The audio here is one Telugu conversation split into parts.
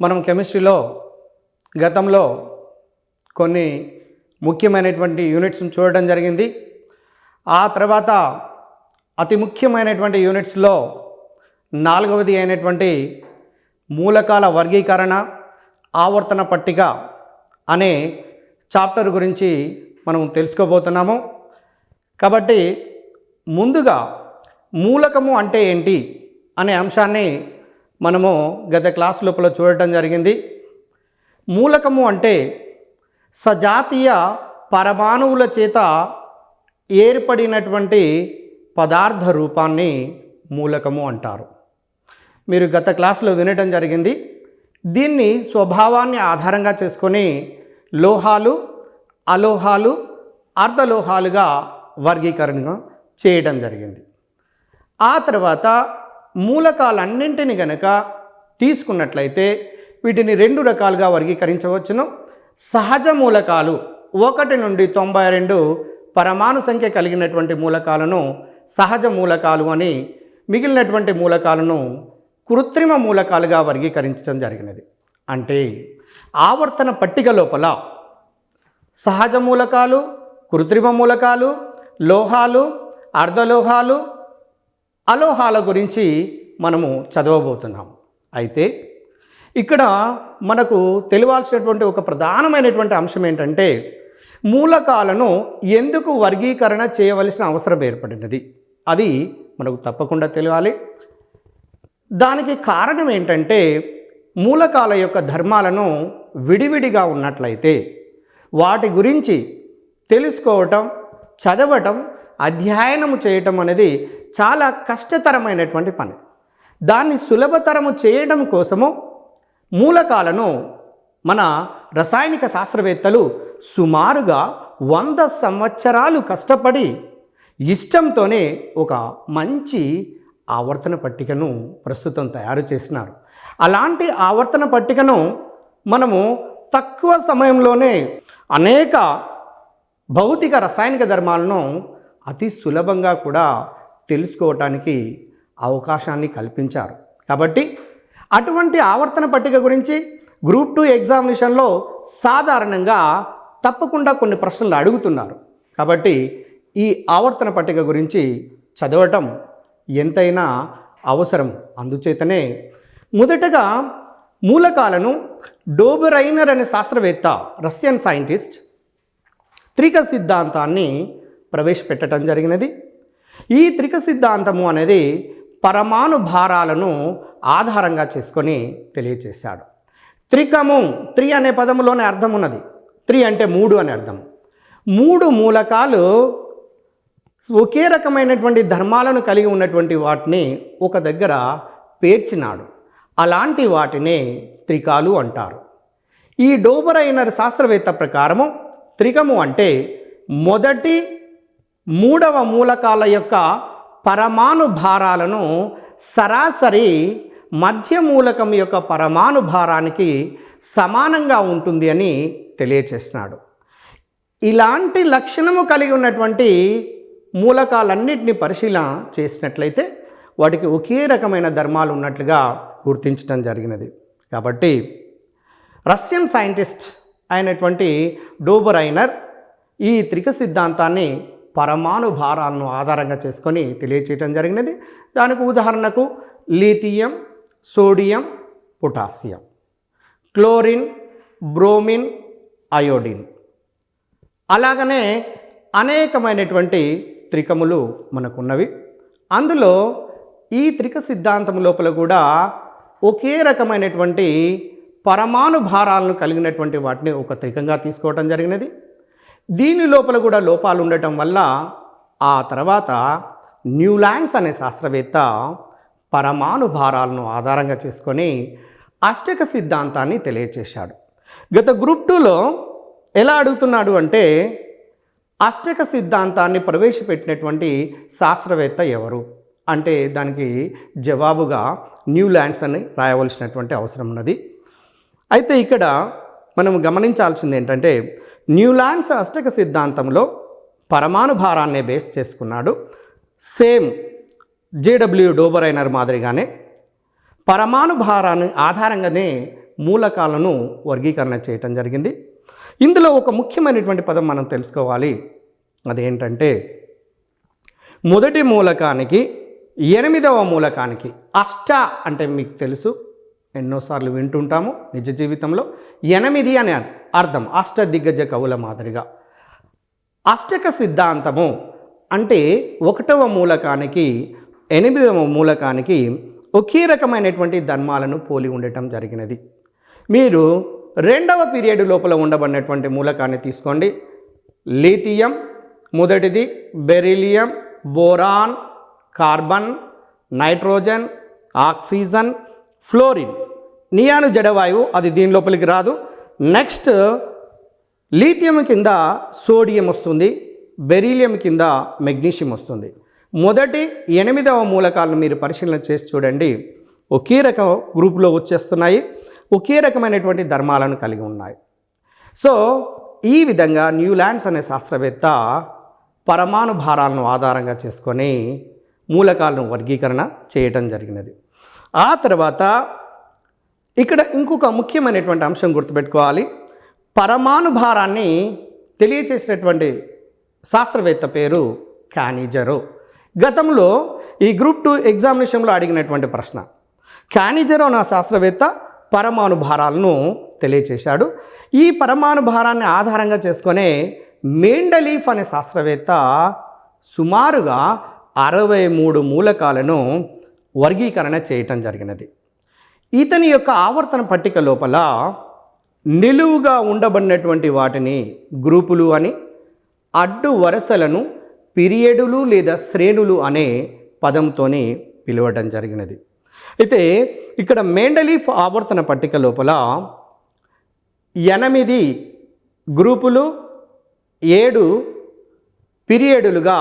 మనం కెమిస్ట్రీలో గతంలో కొన్ని ముఖ్యమైనటువంటి యూనిట్స్ని చూడడం జరిగింది. ఆ తర్వాత అతి ముఖ్యమైనటువంటి యూనిట్స్లో 4వది అయినటువంటి మూలకాల వర్గీకరణ ఆవర్తన పట్టిక అనే చాప్టర్ గురించి మనం తెలుసుకోబోతున్నాము. కాబట్టి ముందుగా మూలకము అంటే ఏంటి అనే అంశాన్ని మనము గత క్లాస్ లోపల చూడటం జరిగింది. మూలకము అంటే సజాతీయ పరమాణువుల చేత ఏర్పడినటువంటి పదార్థ రూపాన్ని మూలకము అంటారు. మీరు గత క్లాసులో వినటం జరిగింది. దీన్ని స్వభావాన్ని ఆధారంగా చేసుకొని లోహాలు, అలోహాలు, అర్ధలోహాలుగా వర్గీకరణ చేయడం జరిగింది. ఆ తర్వాత మూలకాలన్నింటిని గనక తీసుకున్నట్లయితే వీటిని 2 రకాలుగా వర్గీకరించవచ్చును. సహజ మూలకాలు 1 నుండి 92 పరమాణు సంఖ్య కలిగినటువంటి మూలకాలను సహజ మూలకాలు అని, మిగిలినటువంటి మూలకాలను కృత్రిమ మూలకాలుగా వర్గీకరించడం జరిగినది. అంటే ఆవర్తన పట్టిక లోపల సహజ మూలకాలు, కృత్రిమ మూలకాలు, లోహాలు, అర్ధలోహాలు, అలోహాల గురించి మనము చదవబోతున్నాం. అయితే ఇక్కడ మనకు తెలియాల్సినటువంటి ఒక ప్రధానమైనటువంటి అంశం ఏంటంటే మూలకాలను ఎందుకు వర్గీకరణ చేయవలసిన అవసరం ఏర్పడినది, అది మనకు తప్పకుండా తెలియాలి. దానికి కారణం ఏంటంటే మూలకాల యొక్క ధర్మాలను విడివిడిగా ఉన్నట్లయితే వాటి గురించి తెలుసుకోవటం, చదవటం, అధ్యయనము చేయటం అనేది చాలా కష్టతరమైనటువంటి పని. దాన్ని సులభతరము చేయడం కోసము మూలకాలను మన రసాయనిక శాస్త్రవేత్తలు సుమారుగా 100 సంవత్సరాలు కష్టపడి ఇష్టంతోనే ఒక మంచి ఆవర్తన పట్టికను ప్రస్తుతం తయారు చేసినారు. అలాంటి ఆవర్తన పట్టికను మనము తక్కువ సమయంలోనే అనేక భౌతిక రసాయనిక ధర్మాలను అతి సులభంగా కూడా తెలుసుకోవటానికి అవకాశాన్ని కల్పించారు. కాబట్టి అటువంటి ఆవర్తన పట్టిక గురించి గ్రూప్ 2 ఎగ్జామినేషన్లో సాధారణంగా తప్పకుండా కొన్ని ప్రశ్నలు అడుగుతున్నారు. కాబట్టి ఈ ఆవర్తన పట్టిక గురించి చదవటం ఎంతైనా అవసరం. అందుచేతనే మొదటగా మూలకాలను డోబెరైనర్ అనే శాస్త్రవేత్త, రష్యన్ సైంటిస్ట్, త్రిక సిద్ధాంతాన్ని ప్రవేశపెట్టడం జరిగినది. ఈ త్రిక సిద్ధాంతము అనేది పరమాణు భారాలను ఆధారంగా చేసుకొని తెలియచేశాడు. త్రికము, త్రి అనే పదములోనే అర్థం ఉన్నది. త్రి అంటే 3 అనే అర్థం. 3 మూలకాలు ఒకే రకమైనటువంటి ధర్మాలను కలిగి ఉన్నటువంటి వాటిని ఒక దగ్గర పేర్చినాడు. అలాంటి వాటినే త్రికాలు అంటారు. ఈ డోబెరైనర్ శాస్త్రవేత్త ప్రకారము త్రికము అంటే మొదటి 3వ మూలకాల యొక్క పరమాణు భారాలను సరాసరి మధ్య మూలకం యొక్క పరమాణు భారానికి సమానంగా ఉంటుంది అని తెలియచేసినాడు. ఇలాంటి లక్షణము కలిగి ఉన్నటువంటి మూలకాలన్నింటినీ పరిశీలన చేసినట్లయితే వాటికి ఒకే రకమైన ధర్మాలు ఉన్నట్లుగా గుర్తించడం జరిగినది. కాబట్టి రష్యన్ సైంటిస్ట్ అయినటువంటి డోబెరైనర్ ఈ త్రిక సిద్ధాంతాన్ని పరమాణు భారాలను ఆధారంగా చేసుకొని తెలియచేయటం జరిగినది. దానికి ఉదాహరణకు lithium, sodium, potassium, chlorine, bromine, iodine, అలాగనే అనేకమైనటువంటి త్రికములు మనకున్నవి. అందులో ఈ త్రిక సిద్ధాంతం లోపల కూడా ఒకే రకమైనటువంటి పరమాణు భారాలను కలిగినటువంటి వాటిని ఒక త్రికంగా తీసుకోవటం జరిగినది. దీని లోపల కూడా లోపాలు ఉండటం వల్ల ఆ తర్వాత న్యూలాండ్స్ అనే శాస్త్రవేత్త పరమాణు భారాలను ఆధారంగా చేసుకొని అష్టక సిద్ధాంతాన్ని తెలియచేశాడు. గత గ్రూప్ 2లో ఎలా అడుగుతున్నాడు అంటే అష్టక సిద్ధాంతాన్ని ప్రవేశపెట్టినటువంటి శాస్త్రవేత్త ఎవరు అంటే దానికి జవాబుగా న్యూలాండ్స్ అని రాయవలసినటువంటి అవసరం ఉన్నది. అయితే ఇక్కడ మనం గమనించాల్సింది ఏంటంటే న్యూలాండ్స్ అష్టక సిద్ధాంతంలో పరమాణు భారాన్నే బేస్ చేసుకున్నాడు. సేమ్ జేడబ్ల్యూ డోబెరైనర్ మాదిరిగానే పరమాణు భారాన్ని ఆధారంగానే మూలకాలను వర్గీకరణ చేయటం జరిగింది. ఇందులో ఒక ముఖ్యమైనటువంటి పదం మనం తెలుసుకోవాలి. అదేంటంటే మొదటి మూలకానికి 8వ మూలకానికి అష్ట అంటే మీకు తెలుసు, ఎన్నోసార్లు వింటుంటాము నిజ జీవితంలో. 8 అనే అర్థం, అష్ట దిగ్గజ కవుల మాదిరిగా. అష్టక సిద్ధాంతము అంటే 1వ మూలకానికి 8వ మూలకానికి ఒకే రకమైనటువంటి ధర్మాలను పోలి ఉండటం జరిగినది. మీరు 2వ పీరియడ్ లోపల ఉండబడినటువంటి మూలకాన్ని తీసుకోండి. లిథియం మొదటిది, beryllium, boron, carbon, nitrogen, oxygen, fluorine. Neon జడవాయువు, అది దీని లోపలికి రాదు. నెక్స్ట్ లిథియం కింద సోడియం వస్తుంది, బెరీలియం కింద మెగ్నీషియం వస్తుంది. మొదటి 8వ మూలకాలను మీరు పరిశీలన చేసి చూడండి, ఒకే రకం గ్రూపులో వచ్చేస్తున్నాయి, ఒకే రకమైనటువంటి ధర్మాలను కలిగి ఉన్నాయి. సో ఈ విధంగా న్యూలాండ్స్ అనే శాస్త్రవేత్త పరమాణు భారాలను ఆధారంగా చేసుకొని మూలకాలను వర్గీకరణ చేయటం జరిగినది. ఆ తర్వాత ఇక్కడ ఇంకొక ముఖ్యమైనటువంటి అంశం గుర్తుపెట్టుకోవాలి. పరమాణు భారాన్ని తెలియచేసినటువంటి శాస్త్రవేత్త పేరు కానిజరో. గతంలో ఈ గ్రూప్ 2 ఎగ్జామినేషన్లో అడిగినటువంటి ప్రశ్న. కానిజరో అనే శాస్త్రవేత్త పరమాణు భారాలను తెలియచేశాడు. ఈ పరమాణు భారాన్ని ఆధారంగా చేసుకునే మెండలీఫ్ అనే శాస్త్రవేత్త సుమారుగా 63 మూలకాలను వర్గీకరణ చేయటం జరిగినది. ఇతని యొక్క ఆవర్తన పట్టిక లోపల నిలువుగా ఉండబడినటువంటి వాటిని గ్రూపులు అని, అడ్డు వరుసలను పీరియడులు లేదా శ్రేణులు అనే పదంతోని పిలవటం జరిగినది. అయితే ఇక్కడ మెండలీఫ్ ఆవర్తన పట్టిక లోపల 8 గ్రూపులు 7 పీరియడులుగా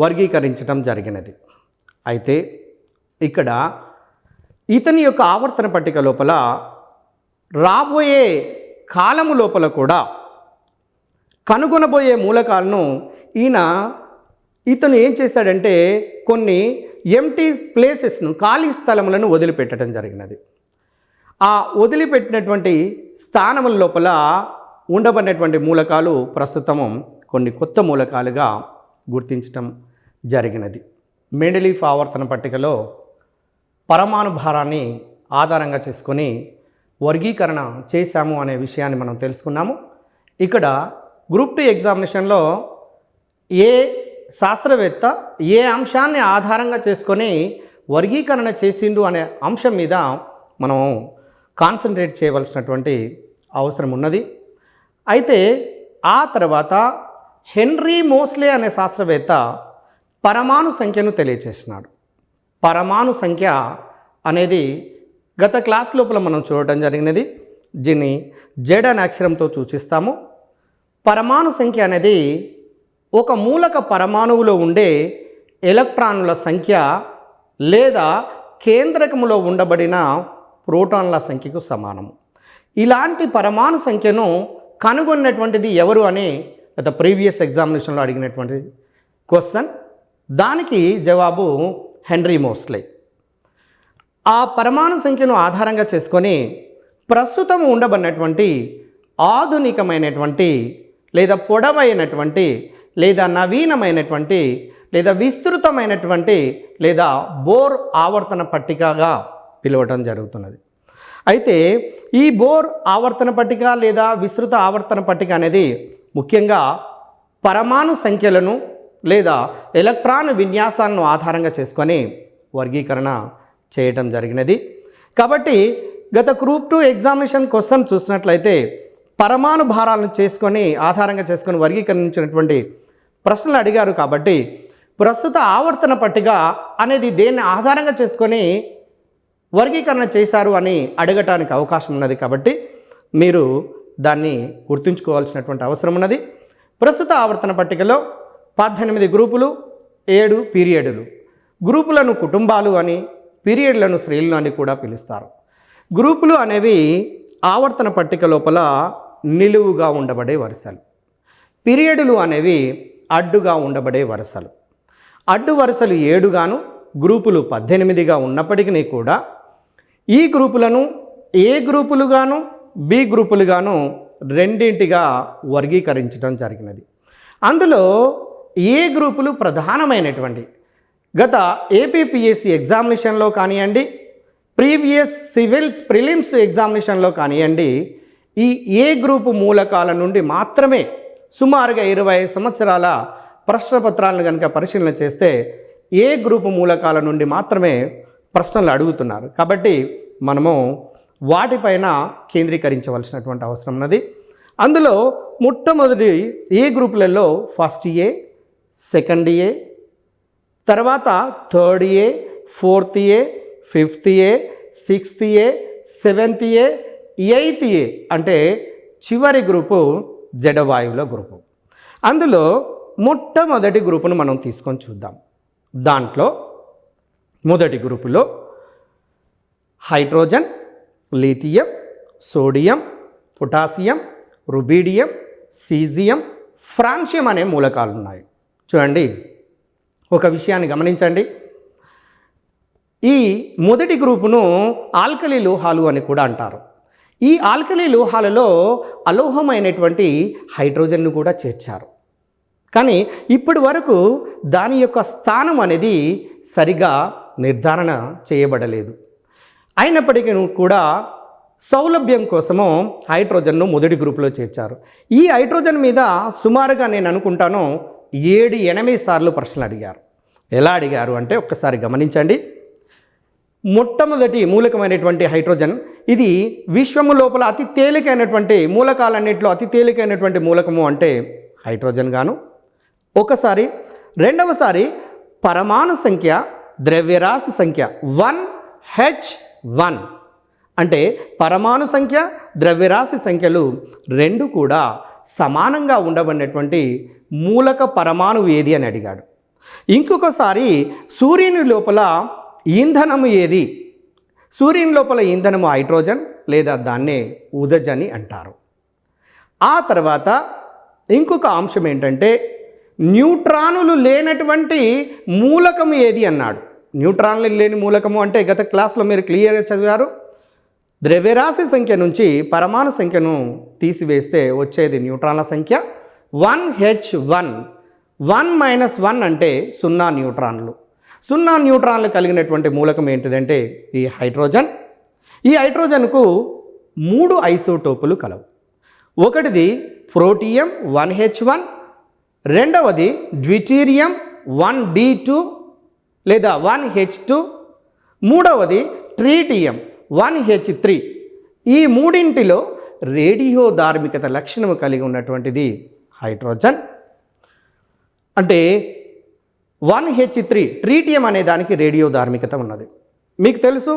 వర్గీకరించడం జరిగినది. అయితే ఇక్కడ ఇతని యొక్క ఆవర్తన పట్టిక లోపల రాబోయే కాలము లోపల కూడా కనుగొనబోయే మూలకాలను ఇతను ఏం చేశాడంటే కొన్ని ఎంటీ ప్లేసెస్ను, ఖాళీ స్థలములను వదిలిపెట్టడం జరిగినది. ఆ వదిలిపెట్టినటువంటి స్థానముల లోపల ఉండబడినటువంటి మూలకాలు ప్రస్తుతం కొన్ని కొత్త మూలకాలుగా గుర్తించటం జరిగినది. మెండలీఫ్ ఆవర్తన పట్టికలో పరమాణు భారాన్ని ఆధారంగా చేసుకొని వర్గీకరణ చేశాము అనే విషయాన్ని మనం తెలుసుకున్నాము. ఇక్కడ గ్రూప్ 2 ఎగ్జామినేషన్లో ఏ శాస్త్రవేత్త ఏ అంశాన్ని ఆధారంగా చేసుకొని వర్గీకరణ చేసిండు అనే అంశం మీద మనం కాన్సన్ట్రేట్ చేయవలసినటువంటి అవసరం ఉన్నది. అయితే ఆ తర్వాత హెన్రీ మోస్లే అనే శాస్త్రవేత్త పరమాణు సంఖ్యను తెలియచేసినాడు. పరమాణు సంఖ్య అనేది గత క్లాస్ లోపల మనం చూడటం జరిగినది. దీన్ని జెడ్ అనే అక్షరంతో సూచిస్తాము. పరమాణు సంఖ్య అనేది ఒక మూలక పరమాణువులో ఉండే ఎలక్ట్రాన్ల సంఖ్య లేదా కేంద్రకములో ఉండబడిన ప్రోటాన్ల సంఖ్యకు సమానము. ఇలాంటి పరమాణు సంఖ్యను కనుగొన్నటువంటిది ఎవరు అని గత ప్రీవియస్ ఎగ్జామినేషన్లో అడిగినటువంటి క్వశ్చన్. దానికి జవాబు హెన్రీ మోస్లే. ఆ పరమాణు సంఖ్యను ఆధారంగా చేసుకొని ప్రస్తుతం ఉండబడినటువంటి ఆధునికమైనటువంటి లేదా పొడవైనటువంటి లేదా నవీనమైనటువంటి లేదా విస్తృతమైనటువంటి లేదా బోర్ ఆవర్తన పట్టికగా పిలవటం జరుగుతున్నది. అయితే ఈ బోర్ ఆవర్తన పట్టిక లేదా విస్తృత ఆవర్తన పట్టిక అనేది ముఖ్యంగా పరమాణు సంఖ్యలను లేదా ఎలక్ట్రాన్ విన్యాసాలను ఆధారంగా చేసుకొని వర్గీకరణ చేయటం జరిగినది. కాబట్టి గత గ్రూప్ 2 ఎగ్జామినేషన్ క్వశ్చన్ చూసినట్లయితే పరమాణు భారాలను ఆధారంగా చేసుకొని వర్గీకరించినటువంటి ప్రశ్నలు అడిగారు. కాబట్టి ప్రస్తుత ఆవర్తన పట్టిక అనేది దేన్ని ఆధారంగా చేసుకొని వర్గీకరణ చేశారు అని అడగటానికి అవకాశం ఉన్నది. కాబట్టి మీరు దాన్ని గుర్తుంచుకోవాల్సినటువంటి అవసరం ఉన్నది. ప్రస్తుత ఆవర్తన పట్టికలో 18 గ్రూపులు 7 పీరియడులు. గ్రూపులను కుటుంబాలు అని, పీరియడ్లను శ్రేణులు అని కూడా పిలుస్తారు. గ్రూపులు అనేవి ఆవర్తన పట్టిక లోపల నిలువుగా ఉండబడే వరుసలు. పీరియడులు అనేవి అడ్డుగా ఉండబడే వరుసలు. అడ్డు వరుసలు 7గాను గ్రూపులు 18గా ఉన్నప్పటికీ కూడా ఈ గ్రూపులను ఏ గ్రూపులుగాను బి గ్రూపులుగాను రెండింటిగా వర్గీకరించడం జరిగినది. అందులో ఏ గ్రూపులు ప్రధానమైనటువంటి గత ఏపీపీఎస్సీ ఎగ్జామినేషన్లో కానివ్వండి, ప్రీవియస్ సివిల్స్ ప్రిలిమ్స్ ఎగ్జామినేషన్లో కానివ్వండి, ఈ ఏ గ్రూపు మూలకాల నుండి మాత్రమే సుమారుగా 20 సంవత్సరాల ప్రశ్నపత్రాలను కనుక పరిశీలన చేస్తే ఏ గ్రూపు మూలకాల నుండి మాత్రమే ప్రశ్నలు అడుగుతున్నారు. కాబట్టి మనము వాటిపైన కేంద్రీకరించవలసినటువంటి అవసరం ఉన్నది. అందులో మొట్టమొదటి ఏ గ్రూపులలో ఫస్ట్ ఏ, సెకండ్ ఏ, తర్వాత third A, fourth A, fifth A, sixth A, seventh A, eighth A అంటే చివరి గ్రూపు జడవాయువుల గ్రూపు. అందులో మొట్టమొదటి గ్రూపును మనం తీసుకొని చూద్దాం. దాంట్లో మొదటి గ్రూపులో hydrogen, lithium, sodium, potassium, rubidium, caesium, francium అనే మూలకాలు ఉన్నాయి. చూడండి, ఒక విషయాన్ని గమనించండి. ఈ మొదటి గ్రూపును ఆల్కలీ లోహాలు అని కూడా అంటారు. ఈ ఆల్కలీ లోహాలలో అలోహమైనటువంటి హైడ్రోజన్ను కూడా చేర్చారు. కానీ ఇప్పటి వరకు దాని యొక్క స్థానం అనేది సరిగా నిర్ధారణ చేయబడలేదు. అయినప్పటికీ కూడా సౌలభ్యం కోసము హైడ్రోజన్ను మొదటి గ్రూపులో చేర్చారు. ఈ హైడ్రోజన్ మీద సుమారుగా నేను అనుకుంటాను 7-8 సార్లు ప్రశ్నలు అడిగారు. ఎలా అడిగారు అంటే ఒక్కసారి గమనించండి. మొట్టమొదటి మూలకమైనటువంటి హైడ్రోజన్, ఇది విశ్వము లోపల అతి తేలికైనటువంటి మూలకాలన్నింటిలో అతి తేలికైనటువంటి మూలకము అంటే హైడ్రోజన్ గాను. ఒకసారి రెండవసారి పరమాణు సంఖ్య, ద్రవ్యరాశి సంఖ్య 1H1 అంటే పరమాణు సంఖ్య, ద్రవ్యరాశి సంఖ్యలు రెండు కూడా సమానంగా ఉండబడినటువంటి మూలక పరమాణువు ఏది అని అడిగాడు. ఇంకొకసారి సూర్యుని లోపల ఇంధనము ఏది? సూర్యుని లోపల ఇంధనము హైడ్రోజన్ లేదా దాన్నే ఉదజని అంటారు. ఆ తర్వాత ఇంకొక అంశం ఏంటంటే న్యూట్రానులు లేనటువంటి మూలకము ఏది అన్నాడు. న్యూట్రాన్లు లేని మూలకము అంటే గత క్లాస్లో మీరు క్లియర్గా చదివారు. ద్రవ్యరాశి సంఖ్య నుంచి పరమాణు సంఖ్యను తీసివేస్తే వచ్చేది న్యూట్రాన్ల సంఖ్య 1H1. 1 - 1 అంటే 0 న్యూట్రాన్లు. 0 న్యూట్రాన్లు కలిగినటువంటి మూలకం ఏంటిదంటే ఈ హైడ్రోజన్. ఈ హైడ్రోజన్కు 3 ఐసోటోపులు కలవు. ఒకటిది ప్రోటియం 1H1, రెండవది డ్యూటీరియం 1D2 లేదా 1H2, మూడవది ట్రీటియం 1H3. ఈ మూడింటిలో రేడియో ధార్మికత లక్షణము కలిగి ఉన్నటువంటిది హైడ్రోజన్. అంటే 1H3 ట్రీటియం అనే దానికి రేడియో ధార్మికత ఉన్నది. మీకు తెలుసు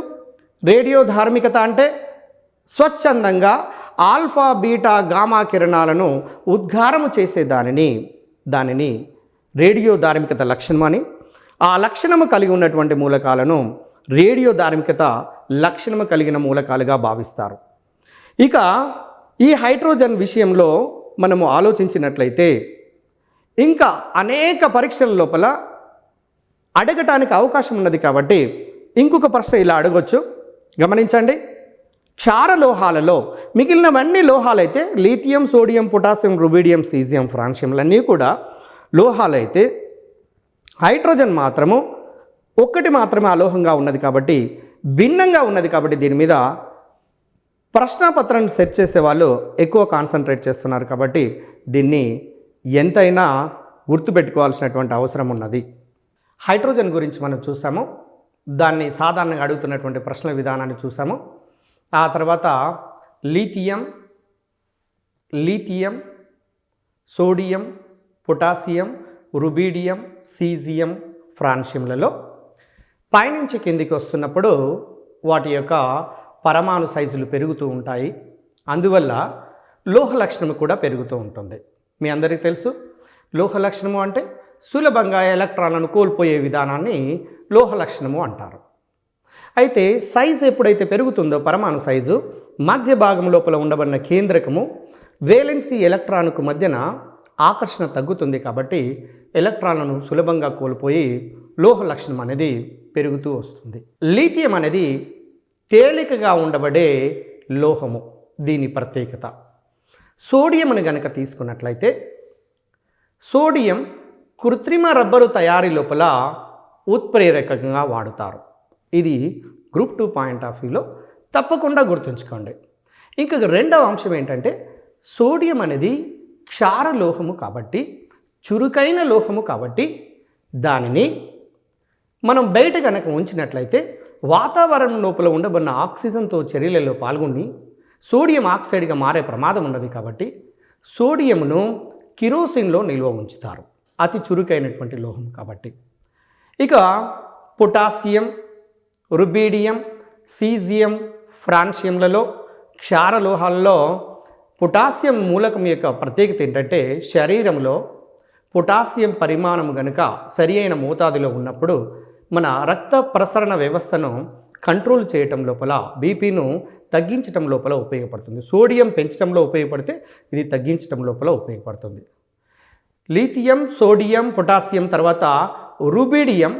రేడియో ధార్మికత అంటే స్వచ్ఛందంగా ఆల్ఫా, బీటా, గామా కిరణాలను ఉద్గారము చేసే దానిని రేడియో ధార్మికత లక్షణం అని, ఆ లక్షణము కలిగి ఉన్నటువంటి మూలకాలను రేడియో ధార్మికత లక్షణము కలిగిన మూలకాలుగా భావిస్తారు. ఇక ఈ హైడ్రోజన్ విషయంలో మనము ఆలోచించినట్లయితే ఇంకా అనేక పరీక్షల లోపల అడగటానికి అవకాశం ఉన్నది. కాబట్టి ఇంకొక ప్రశ్న ఇలా అడగొచ్చు. గమనించండి, క్షార లోహాలలో మిగిలినవన్నీ లోహాలైతే lithium, sodium, potassium, rubidium, caesium, ఫ్రాన్షియంలన్నీ కూడా లోహాలైతే హైడ్రోజన్ మాత్రము ఒక్కటి మాత్రమే అలోహంగా ఉన్నది. కాబట్టి భిన్నంగా ఉన్నది. కాబట్టి దీని మీద ప్రశ్నాపత్రాన్ని సెట్ చేసే వాళ్ళు ఎక్కువ కాన్సన్ట్రేట్ చేస్తున్నారు. కాబట్టి దీన్ని ఎంతైనా గుర్తుపెట్టుకోవాల్సినటువంటి అవసరం ఉన్నది. హైడ్రోజన్ గురించి మనం చూసాము. దాన్ని సాధారణంగా అడుగుతున్నటువంటి ప్రశ్నల విధానాన్ని చూసాము. ఆ తర్వాత lithium, sodium, potassium, rubidium, caesium, ఫ్రాన్షియంలలో పైనుంచి కిందికి వస్తున్నప్పుడు వాటి యొక్క పరమాణు సైజులు పెరుగుతూ ఉంటాయి. అందువల్ల లోహ లక్షణము కూడా పెరుగుతూ ఉంటుంది. మీ అందరికీ తెలుసు, లోహ లక్షణము అంటే సులభంగా ఎలక్ట్రాన్లను కోల్పోయే విధానాన్ని లోహ లక్షణము అంటారు. అయితే సైజు ఎప్పుడైతే పెరుగుతుందో పరమాణు సైజు, మధ్య భాగం లోపల ఉండబడిన కేంద్రకము వేలెన్సీ ఎలక్ట్రాన్కు మధ్యన ఆకర్షణ తగ్గుతుంది. కాబట్టి ఎలక్ట్రాన్లను సులభంగా కోల్పోయి లోహ లక్షణం అనేది పెరుగుతూ వస్తుంది. లిథియం అనేది తేలికగా ఉండబడే లోహము దీని ప్రత్యేకత. సోడియంను గనక తీసుకున్నట్లయితే సోడియం కృత్రిమ రబ్బరు తయారీ లోపల ఉత్ప్రేరకంగా వాడుతారు. ఇది గ్రూప్ 2 పాయింట్ ఆఫ్ వ్యూలో తప్పకుండా గుర్తుంచుకోండి. ఇంకా రెండవ అంశం ఏంటంటే సోడియం అనేది క్షార లోహము కాబట్టి, చురుకైన లోహము కాబట్టి దానిని మనం బయట కనుక ఉంచినట్లయితే వాతావరణం లోపల ఉండబడిన ఆక్సిజన్తో చర్యలలో పాల్గొని సోడియం ఆక్సైడ్గా మారే ప్రమాదం ఉన్నది. కాబట్టి సోడియంను కిరోసిన్లో నిల్వ ఉంచుతారు, అతి చురుకైనటువంటి లోహం కాబట్టి. ఇక పొటాషియం, రుబీడియం, సీజియం, ఫ్రాన్షియంలలో క్షార లోహాల్లో పొటాషియం మూలకం యొక్క ప్రత్యేకత ఏంటంటే శరీరంలో పొటాషియం పరిమాణం కనుక సరి అయిన మోతాదులో ఉన్నప్పుడు మన రక్త ప్రసరణ వ్యవస్థను కంట్రోల్ చేయటం లోపల, బీపీను తగ్గించటం లోపల ఉపయోగపడుతుంది. సోడియం పెంచడంలో ఉపయోగపడితే ఇది తగ్గించటం లోపల ఉపయోగపడుతుంది. లిథియం, సోడియం, పొటాషియం తర్వాత రుబీడియం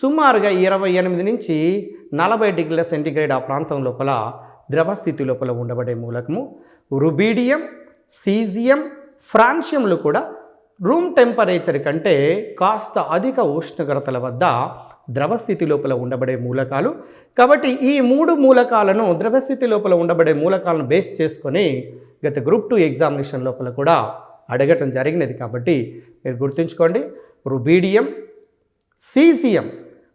సుమారుగా 28 నుంచి 40 డిగ్రీల సెంటీగ్రేడ్ ఆ ప్రాంతం లోపల ద్రవస్థితి లోపల ఉండబడే మూలకము. రుబీడియం, సీజియం, ఫ్రాన్షియంలు కూడా రూమ్ టెంపరేచర్ కంటే కాస్త అధిక ఉష్ణోగ్రతల వద్ద ద్రవస్థితి లోపల ఉండబడే మూలకాలు. కాబట్టి ఈ 3 మూలకాలను, ద్రవస్థితి లోపల ఉండబడే మూలకాలను బేస్ చేసుకొని గత గ్రూప్ 2 ఎగ్జామినేషన్ లోపల కూడా అడగటం జరిగినది. కాబట్టి మీరు గుర్తుంచుకోండి, రుబీడియం, సీజియం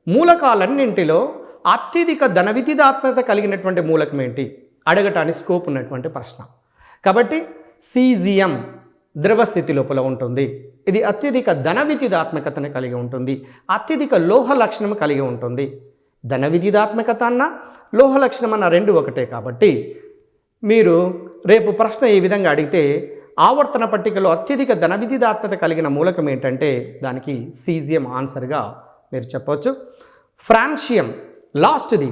మూలకాలన్నింటిలో అత్యధిక ధన విద్యుదాత్మకత కలిగినటువంటి మూలకం ఏంటి అడగటానికి స్కోప్ ఉన్నటువంటి ప్రశ్న. కాబట్టి సీజియం ద్రవస్థితి లోపల ఉంటుంది. ఇది అత్యధిక ధన విద్యుదాత్మకతను కలిగి ఉంటుంది, అత్యధిక లోహ లక్షణం కలిగి ఉంటుంది. ధన విద్యుదాత్మకత అన్న లోహ లక్షణం అన్న రెండు ఒకటే. కాబట్టి మీరు రేపు ప్రశ్న ఈ విధంగా అడిగితే ఆవర్తన పట్టికలో అత్యధిక ధన విద్యుదాత్మకత కలిగిన మూలకం ఏంటంటే దానికి సీజియం ఆన్సర్గా మీరు చెప్పవచ్చు. ఫ్రాన్షియం లాస్ట్ది.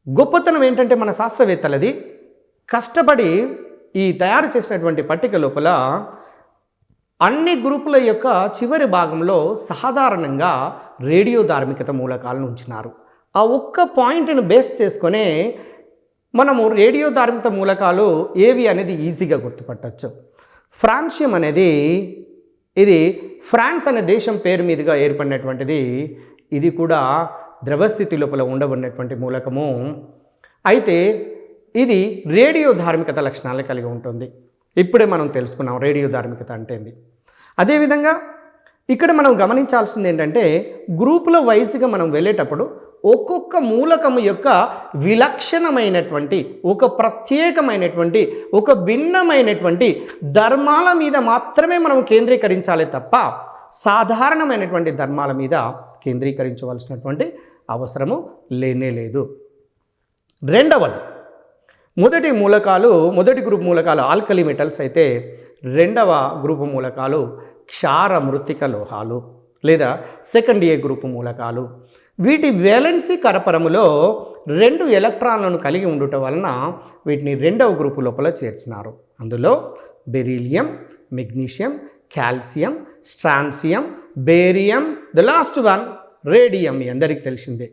గొప్పతనం ఏంటంటే మన శాస్త్రవేత్తలది కష్టపడి ఈ తయారు చేసినటువంటి పట్టిక లోపల అన్ని గ్రూపుల యొక్క చివరి భాగంలో సాధారణంగా రేడియో ధార్మికత మూలకాలను ఉంచినారు. ఆ ఒక్క పాయింట్ను బేస్ చేసుకొనే మనము రేడియో ధార్మికత మూలకాలు ఏవి అనేది ఈజీగా గుర్తుపట్టవచ్చు. ఫ్రాన్షియం అనేది ఇది ఫ్రాన్స్ అనే దేశం పేరు మీదుగా ఏర్పడినటువంటిది. ఇది కూడా ద్రవస్థితి లోపల ఉండబడినటువంటి మూలకము. అయితే ఇది రేడియో ధార్మికత లక్షణాలు కలిగి ఉంటుంది. ఇప్పుడే మనం తెలుసుకున్నాం రేడియో ధార్మికత అంటే ఏంది. అదేవిధంగా ఇక్కడ మనం గమనించాల్సింది ఏంటంటే గ్రూపుల వైజ్గా మనం వెళ్ళేటప్పుడు ఒక్కొక్క మూలకము యొక్క విలక్షణమైనటువంటి, ఒక ప్రత్యేకమైనటువంటి, ఒక భిన్నమైనటువంటి ధర్మాల మీద మాత్రమే మనం కేంద్రీకరించాలి తప్ప సాధారణమైనటువంటి ధర్మాల మీద కేంద్రీకరించవలసినటువంటి అవసరము లేనే లేదు. రెండవది, మొదటి గ్రూప్ మూలకాలు ఆల్కలీ మెటల్స్ అయితే రెండవ గ్రూపు మూలకాలు క్షార మృత్తిక లోహాలు లేదా సెకండ్ ఏ గ్రూపు మూలకాలు. వీటి వేలెన్సీ కరపరములో 2 ఎలక్ట్రాన్లను కలిగి ఉండటం వలన వీటిని రెండవ గ్రూపు లోపల చేర్చినారు. అందులో beryllium, magnesium, calcium, strontium, barium, the last one radium. మీ అందరికీ తెలిసిందే.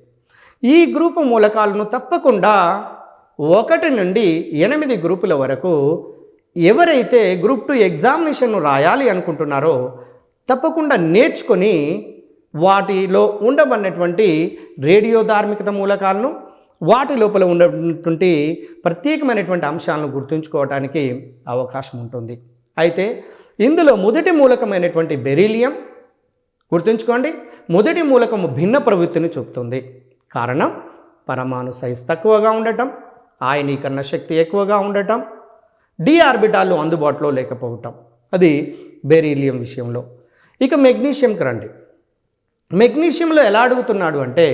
ఈ గ్రూపు మూలకాలను తప్పకుండా 1 నుండి 8 గ్రూపుల వరకు ఎవరైతే గ్రూప్ 2 ఎగ్జామినేషన్ను రాయాలి అనుకుంటున్నారో తప్పకుండా నేర్చుకొని వాటిలో ఉండబడినటువంటి రేడియో ధార్మికత మూలకాలను, వాటి లోపల ఉన్నటువంటి ప్రత్యేకమైనటువంటి అంశాలను గుర్తుంచుకోవడానికి అవకాశం ఉంటుంది. అయితే ఇందులో మొదటి మూలకమైనటువంటి బెరీలియం గుర్తుంచుకోండి, మొదటి మూలకము భిన్న ప్రవృత్తిని చూపుతుంది. కారణం పరమాణు సైజు తక్కువగా ఉండటం, ఆయనీకరణ శక్తి ఎక్కువగా ఉండటం, డి ఆర్బిటాలు అందుబాటులో లేకపోవటం. అది బెరీలియం విషయంలో. ఇక మెగ్నీషియంకి రండి. మెగ్నీషియంలో ఎలా అడుగుతున్నాడు అంటే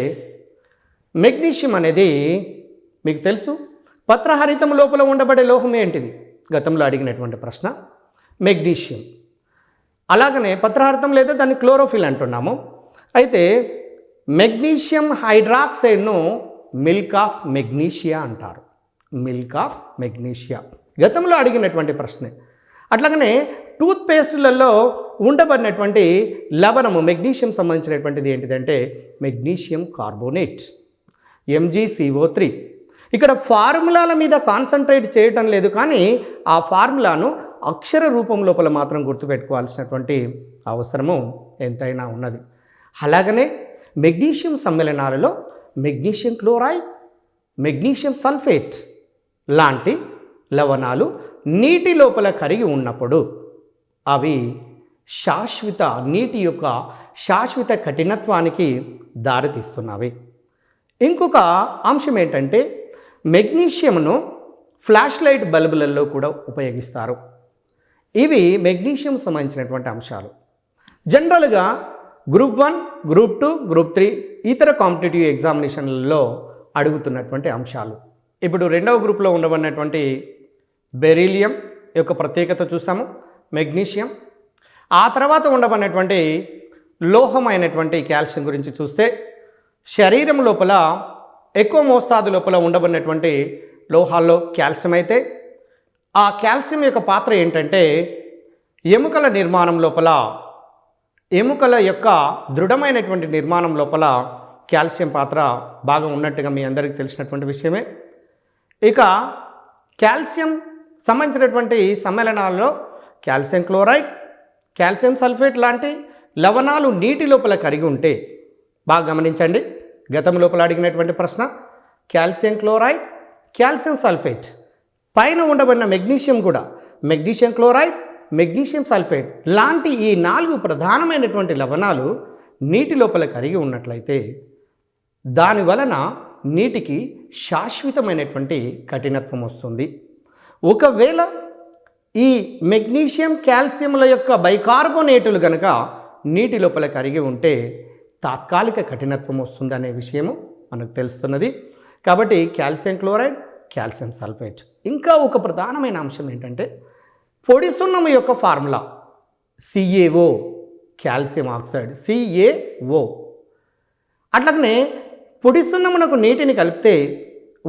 మెగ్నీషియం అనేది మీకు తెలుసు పత్రహరితం లోపల ఉండబడే లోహం ఏంటిది గతంలో అడిగినటువంటి ప్రశ్న మెగ్నీషియం. అలాగనే పత్రహరితం లేదా దాన్ని క్లోరోఫిల్ అంటున్నాము. అయితే మెగ్నీషియం హైడ్రాక్సైడ్ను మిల్క్ ఆఫ్ మెగ్నీషియా అంటారు. మిల్క్ ఆఫ్ మెగ్నీషియా గతంలో అడిగినటువంటి ప్రశ్నే. అట్లాగనే టూత్పేస్టులలో ఉండబడినటువంటి లవణము మెగ్నీషియం సంబంధించినటువంటిది ఏంటిదంటే మెగ్నీషియం కార్బోనేట్, MgCO3. ఇక్కడ ఫార్ములాల మీద కాన్సన్ట్రేట్ చేయటం లేదు, కానీ ఆ ఫార్ములాను అక్షర రూపం లోపల మాత్రం గుర్తుపెట్టుకోవాల్సినటువంటి అవసరము ఎంతైనా ఉన్నది. అలాగనే మెగ్నీషియం సమ్మేళనాలలో మెగ్నీషియం క్లోరైడ్, మెగ్నీషియం సల్ఫేట్ లాంటి లవణాలు నీటి లోపల కరిగి ఉన్నప్పుడు అవి నీటి యొక్క శాశ్వత కఠినత్వానికి దారితీస్తున్నవి. ఇంకొక అంశం ఏంటంటే మెగ్నీషియంను ఫ్లాష్ లైట్ బల్బులలో కూడా ఉపయోగిస్తారు. ఇవి మెగ్నీషియం సంబంధించినటువంటి అంశాలు. జనరల్గా గ్రూప్ 1, గ్రూప్ 2, గ్రూప్ 3 ఇతర కాంపిటేటివ్ ఎగ్జామినేషన్లలో అడుగుతున్నటువంటి అంశాలు. ఇప్పుడు రెండవ గ్రూప్లో ఉండబడినటువంటి బెరీలియం యొక్క ప్రత్యేకత చూసాము, మెగ్నీషియం. ఆ తర్వాత ఉండబడినటువంటి లోహమైనటువంటి కాల్షియం గురించి చూస్తే శరీరం లోపల ఎక్కువ మోస్తాదు లోపల ఉండబడినటువంటి లోహాల్లో కాల్షియం అయితే ఆ కాల్షియం యొక్క పాత్ర ఏంటంటే ఎముకల నిర్మాణం లోపల, ఎముకల యొక్క దృఢమైనటువంటి నిర్మాణం లోపల కాల్షియం పాత్ర బాగా ఉన్నట్టుగా మీ అందరికీ తెలిసినటువంటి విషయమే. ఇక కాల్షియం సంబంధించినటువంటి సమ్మేళనాల్లో కాల్షియం క్లోరైడ్, కాల్షియం సల్ఫేట్ లాంటి లవణాలు నీటి లోపల కరిగి ఉంటే, బాగా గమనించండి, గతం లోపల అడిగినటువంటి ప్రశ్న, కాల్షియం క్లోరైడ్, కాల్షియం సల్ఫేట్, పైన ఉండబడిన మెగ్నీషియం కూడా మెగ్నీషియం క్లోరైడ్, మెగ్నీషియం సల్ఫేట్ లాంటి ఈ 4 ప్రధానమైనటువంటి లవణాలు నీటి లోపల కరిగి ఉన్నట్లయితే దాని వలన నీటికి శాశ్వతమైనటువంటి కఠినత్వం వస్తుంది. ఒకవేళ ఈ మెగ్నీషియం కాల్షియంల యొక్క బైకార్బోనేటులు కనుక నీటి లోపల కరిగి ఉంటే తాత్కాలిక కఠినత్వం వస్తుంది అనే విషయము మనకు తెలుస్తున్నది. కాబట్టి కాల్షియం క్లోరైడ్, కాల్షియం సల్ఫేట్. ఇంకా ఒక ప్రధానమైన అంశం ఏంటంటే పొడి సున్నము యొక్క formula CaO, calcium oxide, CaO. అట్లాగనే పొడి సున్నమునకు నీటిని కలిపితే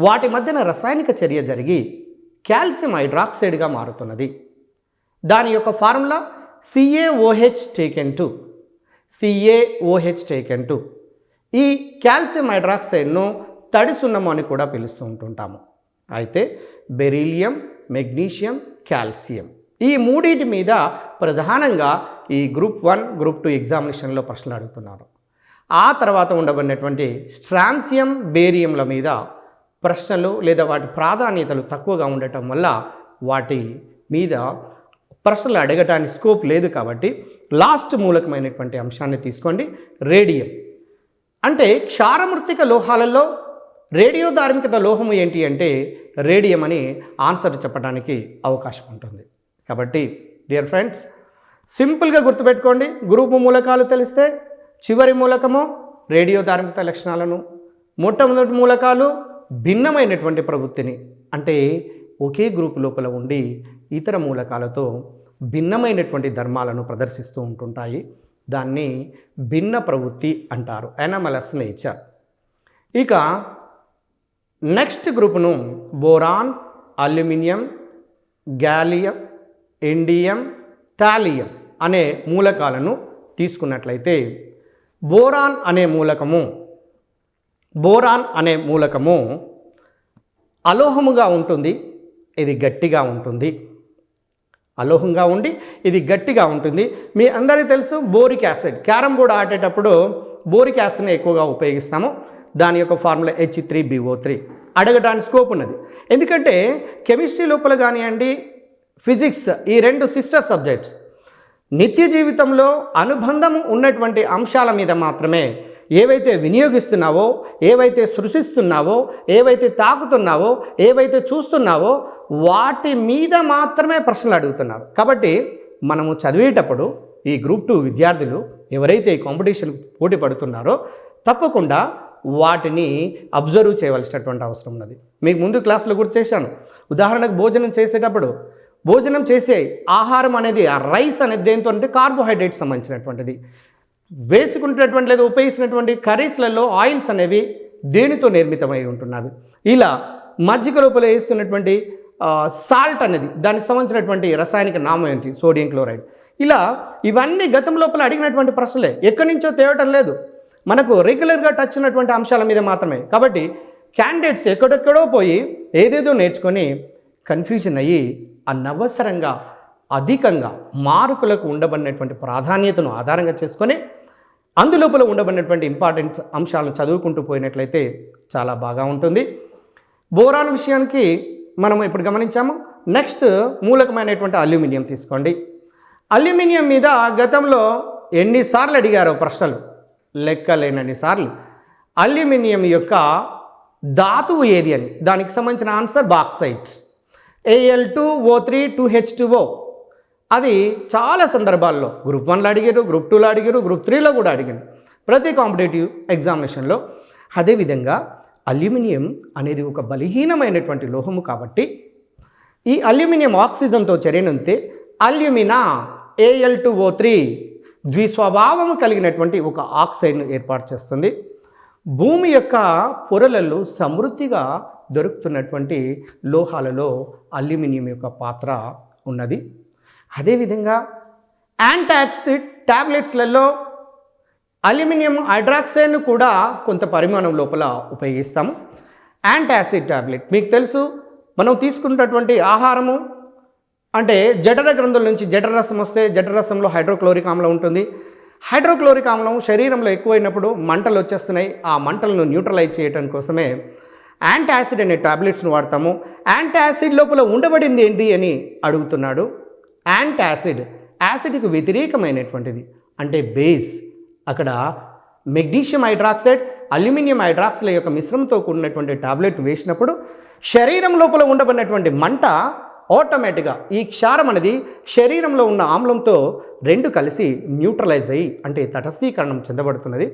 వాటి మధ్యన రసాయనిక చర్య జరిగి కాల్షియం హైడ్రాక్సైడ్గా మారుతున్నది. దాని యొక్క formula CaOH taken 2, CaOH taken 2. ఈ కాల్షియం హైడ్రాక్సైడ్ను తడి సున్నము అని కూడా పిలుస్తూ ఉంటుంటాము. అయితే బెరీలియం, మెగ్నీషియం, కాల్షియం ఈ మూడింటి మీద ప్రధానంగా ఈ గ్రూప్ 1, గ్రూప్ 2 ఎగ్జామినేషన్లో ప్రశ్నలు అడుగుతున్నారు. ఆ తర్వాత ఉండబడినటువంటి స్ట్రాన్సియం, బేరియంల మీద ప్రశ్నలు లేదా వాటి ప్రాధాన్యతలు తక్కువగా ఉండటం వల్ల వాటి మీద ప్రశ్నలు అడగటానికి స్కోప్ లేదు. కాబట్టి లాస్ట్ మూలకమైనటువంటి అంశాన్ని తీసుకోండి, రేడియం. అంటే క్షారమృతిక లోహాలలో రేడియో ధార్మికత లోహము ఏంటి అంటే రేడియం అని ఆన్సర్ చెప్పడానికి అవకాశం ఉంటుంది. కాబట్టి డియర్ ఫ్రెండ్స్, సింపుల్గా గుర్తుపెట్టుకోండి, గ్రూపు మూలకాలు తెలిస్తే చివరి మూలకము రేడియో ధార్మికత లక్షణాలను, మొట్టమొదటి మూలకాలు భిన్నమైనటువంటి ప్రవృత్తిని, అంటే ఒకే గ్రూపు లోపల ఉండి ఇతర మూలకాలతో భిన్నమైనటువంటి ధర్మాలను ప్రదర్శిస్తూ ఉంటుంటాయి. దాన్ని భిన్న ప్రవృత్తి అంటారు, ఎనామలస్ నేచర్. ఇక నెక్స్ట్ గ్రూపును boron, aluminium, gallium, indium, thallium అనే మూలకాలను తీసుకున్నట్లయితే బోరాన్ అనే మూలకము అలోహముగా ఉంటుంది, ఇది గట్టిగా ఉంటుంది. అలోహంగా ఉండి ఇది గట్టిగా ఉంటుంది. మీ అందరికీ తెలుసు బోరిక్ యాసిడ్, క్యారమ్ బోర్డ్ ఆడేటప్పుడు బోరిక్ యాసిడ్ని ఎక్కువగా ఉపయోగిస్తాము. దాని యొక్క ఫార్ములా H3BO3 అడగడానికి స్కోప్ ఉన్నది. ఎందుకంటే కెమిస్ట్రీ లోపల కానివ్వండి, ఫిజిక్స్, ఈ 2 సిస్టర్ సబ్జెక్ట్స్ నిత్య జీవితంలో అనుబంధం ఉన్నటువంటి అంశాల మీద మాత్రమే ఏవైతే వినియోగిస్తున్నావో, ఏవైతే సృష్టిస్తున్నావో, ఏవైతే తాకుతున్నావో, ఏవైతే చూస్తున్నావో వాటి మీద మాత్రమే ప్రశ్నలు అడుగుతున్నారు. కాబట్టి మనము చదివేటప్పుడు ఈ గ్రూప్ 2 విద్యార్థులు ఎవరైతే ఈ కాంపిటీషన్ పోటీ పడుతున్నారో తప్పకుండా వాటిని అబ్జర్వ్ చేయవలసినటువంటి అవసరం ఉన్నది. మీకు ముందు క్లాసులో గుర్తు చేశాను. ఉదాహరణకు భోజనం చేసేటప్పుడు భోజనం చేసే ఆహారం అనేది, ఆ రైస్ అనేది దేంతో అంటే కార్బోహైడ్రేట్స్ సంబంధించినటువంటిది. వేసుకున్నటువంటి లేదా ఉపయోగించినటువంటి కర్రీస్లలో ఆయిల్స్ అనేవి దేనితో నిర్మితమై ఉంటున్నవి. ఇలా మజ్జిగ లోపల వేస్తున్నటువంటి సాల్ట్ అనేది దానికి సంబంధించినటువంటి రసాయనిక నామం ఏంటి, సోడియం క్లోరైడ్. ఇలా ఇవన్నీ గతం లోపల అడిగినటువంటి ప్రశ్నలే, ఎక్కడి నుంచో తేవటం లేదు, మనకు రెగ్యులర్గా టచ్ ఉన్నటువంటి అంశాల మీద మాత్రమే. కాబట్టి క్యాండిడేట్స్ ఎక్కడెక్కడో పోయి ఏదేదో నేర్చుకొని కన్ఫ్యూజన్ అయ్యి అనవసరంగా అధికంగా మార్కులకు ఉండబడినటువంటి ప్రాధాన్యతను ఆధారంగా చేసుకొని అందులోపల ఉండబడినటువంటి ఇంపార్టెంట్ అంశాలను చదువుకుంటూ పోయినట్లయితే చాలా బాగా ఉంటుంది. బోరాన్ విషయానికి మనం ఇప్పుడు గమనించాము. నెక్స్ట్ మూలకమైనటువంటి అల్యూమినియం తీసుకోండి. అల్యూమినియం మీద గతంలో ఎన్నిసార్లు అడిగారో ప్రశ్నలు, లెక్కలేనన్ని సార్లు. అల్యూమినియం యొక్క ధాతువు ఏది అని, దానికి సంబంధించిన ఆన్సర్ బాక్సైట్. Al2O3 2H2O. అది చాలా సందర్భాల్లో గ్రూప్ 1లో అడిగారు, గ్రూప్ 2లో అడిగారు, గ్రూప్ 3లో కూడా అడిగారు ప్రతి కాంపిటేటివ్ ఎగ్జామినేషన్లో. అదేవిధంగా అల్యూమినియం అనేది ఒక బలహీనమైనటువంటి లోహము కాబట్టి ఈ అల్యూమినియం ఆక్సిజన్తో చర్యనుంటే అల్యూమినా Al2O3 ద్విస్వభావము కలిగినటువంటి ఒక ఆక్సైడ్ను ఏర్పాటు చేస్తుంది. భూమి యొక్క పొరలలో సమృద్ధిగా దొరుకుతున్నటువంటి లోహాలలో అల్యూమినియం యొక్క పాత్ర ఉన్నది. అదేవిధంగా యాంటాసిడ్ ట్యాబ్లెట్స్లలో అల్యూమినియం హైడ్రాక్సైడ్ను కూడా కొంత పరిమాణం లోపల ఉపయోగిస్తాము. యాంటాసిడ్ ట్యాబ్లెట్ మీకు తెలుసు, మనం తీసుకున్నటువంటి ఆహారము అంటే జఠర గ్రంథుల నుంచి జఠరరసం వస్తే జఠరరసంలో హైడ్రోక్లోరిక్ ఆమ్లం ఉంటుంది. హైడ్రోక్లోరిక్ ఆమ్లం శరీరంలో ఎక్కువైనప్పుడు మంటలు వచ్చేస్తున్నాయి. ఆ మంటలను న్యూట్రలైజ్ చేయడం కోసమే యాంటాసిడ్ అనే టాబ్లెట్స్ను వాడతాము. యాంటాసిడ్ లోపల ఉండబడింది ఏంటి అని అడుగుతున్నాడు. యాంటాసిడ్ యాసిడ్కి వ్యతిరేకమైనటువంటిది, అంటే బేస్. అక్కడ మెగ్నీషియం హైడ్రాక్సైడ్ అల్యూమినియం హైడ్రాక్సైడ్ యొక్క మిశ్రమంతో కూడినటువంటి టాబ్లెట్ వేసినప్పుడు శరీరం లోపల ఉండబడినటువంటి మంట ఆటోమేటిక్గా ఈ క్షారం అనేది శరీరంలో ఉన్న ఆమ్లంతో రెండు కలిసి న్యూట్రలైజ్ అయ్యి అంటే తటస్థీకరణం చెందబడుతున్నది.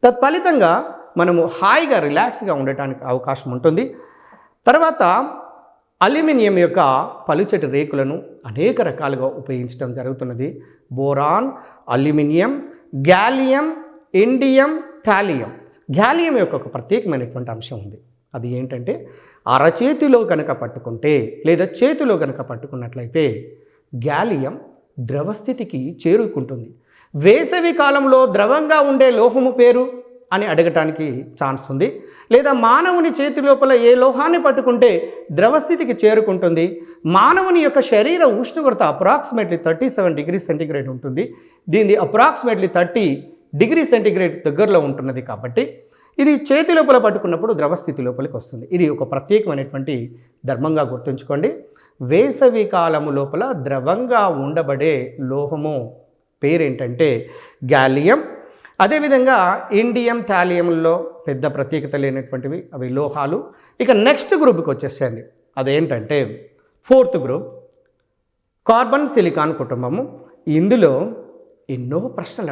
తత్ఫలితంగా మనము హాయిగా రిలాక్స్గా ఉండటానికి అవకాశం ఉంటుంది. తర్వాత అల్యూమినియం యొక్క పలుచటి రేకులను అనేక రకాలుగా ఉపయోగించడం జరుగుతున్నది. Boron, aluminium, gallium, indium, thallium. Gallium యొక్క ఒక ప్రత్యేకమైనటువంటి అంశం ఉంది. అది ఏంటంటే అరచేతిలో కనుక పట్టుకుంటే లేదా చేతిలో కనుక పట్టుకున్నట్లయితే గ్యాలియం ద్రవస్థితికి చేరుకుంటుంది. వేసవి కాలంలో ద్రవంగా ఉండే లోహము పేరు అని అడగటానికి ఛాన్స్ ఉంది. లేదా మానవుని చేతి లోపల ఏ లోహాన్ని పట్టుకుంటే ద్రవస్థితికి చేరుకుంటుంది. మానవుని యొక్క శరీర ఉష్ణోగ్రత అప్రాక్సిమేట్లీ 37 డిగ్రీ సెంటీగ్రేడ్ ఉంటుంది. దీన్ని అప్రాక్సిమేట్లీ 30 డిగ్రీ సెంటీగ్రేడ్ దగ్గరలో ఉంటున్నది కాబట్టి ఇది చేతి లోపల పట్టుకున్నప్పుడు ద్రవస్థితి లోపలికి వస్తుంది. ఇది ఒక ప్రత్యేకమైనటువంటి ధర్మంగా గుర్తుంచుకోండి. వేసవి కాలము లోపల ద్రవంగా ఉండబడే లోహము పేరేంటంటే గ్యాలియం. అదేవిధంగా ఇండియం, థాలియంలో పెద్ద ప్రత్యేకత లేనటువంటివి అవి లోహాలు. ఇక నెక్స్ట్ గ్రూప్కి వచ్చేసేయండి. అదేంటంటే 4th గ్రూప్ కార్బన్ సిలికాన్ కుటుంబము. ఇందులో ఎన్నెన్నో ప్రశ్నలు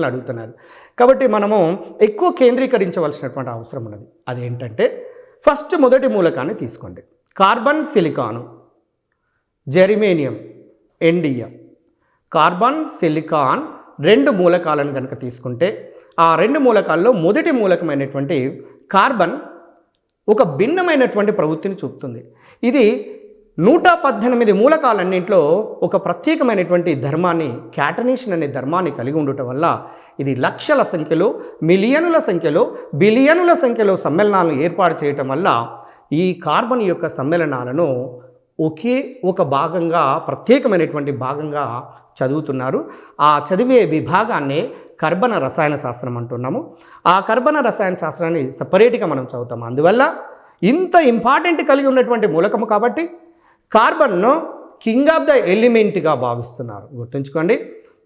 అడుగుతున్నారు కాబట్టి మనము ఎక్కువ కేంద్రీకరించవలసినటువంటి అవసరం ఉన్నది. అదేంటంటే ఫస్ట్ మొదటి మూలకాన్ని తీసుకోండి. Carbon సిలికాను, germanium, indium. Carbon silicon 2 మూలకాలను కనుక తీసుకుంటే ఆ 2 మూలకాల్లో మొదటి మూలకమైనటువంటి కార్బన్ ఒక భిన్నమైనటువంటి ప్రవృత్తిని చూపుతుంది. ఇది 118 మూలకాలన్నింటిలో ఒక ప్రత్యేకమైనటువంటి ధర్మాన్ని, క్యాటనేషన్ అనే ధర్మాన్ని కలిగి ఉండటం వల్ల ఇది లక్షల సంఖ్యలో, మిలియనుల సంఖ్యలో, బిలియనుల సంఖ్యలో సమ్మేళనాలను ఏర్పాటు చేయటం వల్ల ఈ కార్బన్ యొక్క సమ్మేళనాలను ఒకే ఒక భాగంగా, ప్రత్యేకమైనటువంటి భాగంగా చదువుతున్నారు. ఆ చదివే విభాగాన్నే కర్బన రసాయన శాస్త్రం అంటున్నాము. ఆ కర్బన రసాయన శాస్త్రాన్ని సపరేట్గా మనం చదువుతాము. అందువల్ల ఇంత ఇంపార్టెంట్ కలిగి ఉన్నటువంటి మూలకము కాబట్టి కార్బన్ను కింగ్ ఆఫ్ ద ఎలిమెంట్గా భావిస్తున్నారు. గుర్తుంచుకోండి,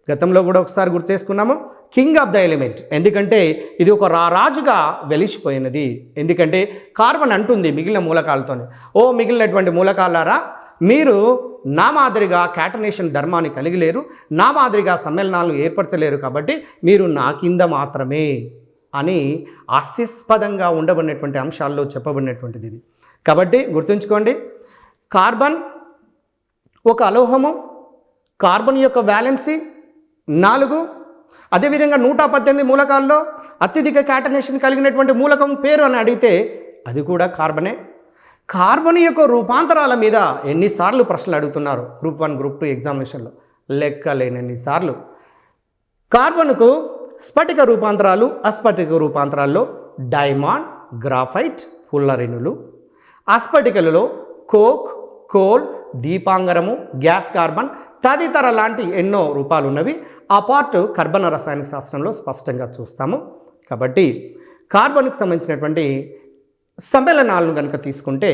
గతంలో కూడా ఒకసారి గుర్తు చేసుకున్నాము. కింగ్ ఆఫ్ ద ఎలిమెంట్ ఎందుకంటే ఇది ఒక రారాజుగా వెలిసిపోయినది. ఎందుకంటే కార్బన్ అంటుంది మిగిలిన మూలకాలతో, ఓ మిగిలినటువంటి మూలకాలారా, మీరు నా మాదిరిగా క్యాటనేషన్ ధర్మాన్ని కలిగి లేరు, నా మాదిరిగా సమ్మేళనాలను ఏర్పరచలేరు, కాబట్టి మీరు నా కింద మాత్రమే అని హాస్యాస్పదంగా ఉండబడినటువంటి అంశాల్లో చెప్పబడినటువంటిది ఇది. కాబట్టి గుర్తుంచుకోండి, కార్బన్ ఒక అలోహము. కార్బన్ యొక్క వ్యాలెన్సీ 4. అదేవిధంగా 118 మూలకాల్లో అత్యధిక క్యాటనేషన్ కలిగినటువంటి మూలకం పేరు అని అడిగితే అది కూడా కార్బనే. కార్బన్ యొక్క రూపాంతరాల మీద ఎన్నిసార్లు ప్రశ్నలు అడుగుతున్నారు గ్రూప్ 1, గ్రూప్ 2 ఎగ్జామినేషన్లో, లెక్కలేనన్ని సార్లు. కార్బన్కు స్ఫటిక రూపాంతరాలు, అస్ఫటిక రూపాంతరాల్లో డైమండ్, గ్రాఫైట్, ఫుల్లరినులు. అస్ఫటికలలో కోక్, కోల్, దీపాంగరము, గ్యాస్ కార్బన్ తదితర లాంటి ఎన్నో రూపాలు ఉన్నవి. ఆ పార్ట్ కర్బన రసాయనిక శాస్త్రంలో స్పష్టంగా చూస్తాము. కాబట్టి కార్బన్కి సంబంధించినటువంటి సమ్మేళనాలను కనుక తీసుకుంటే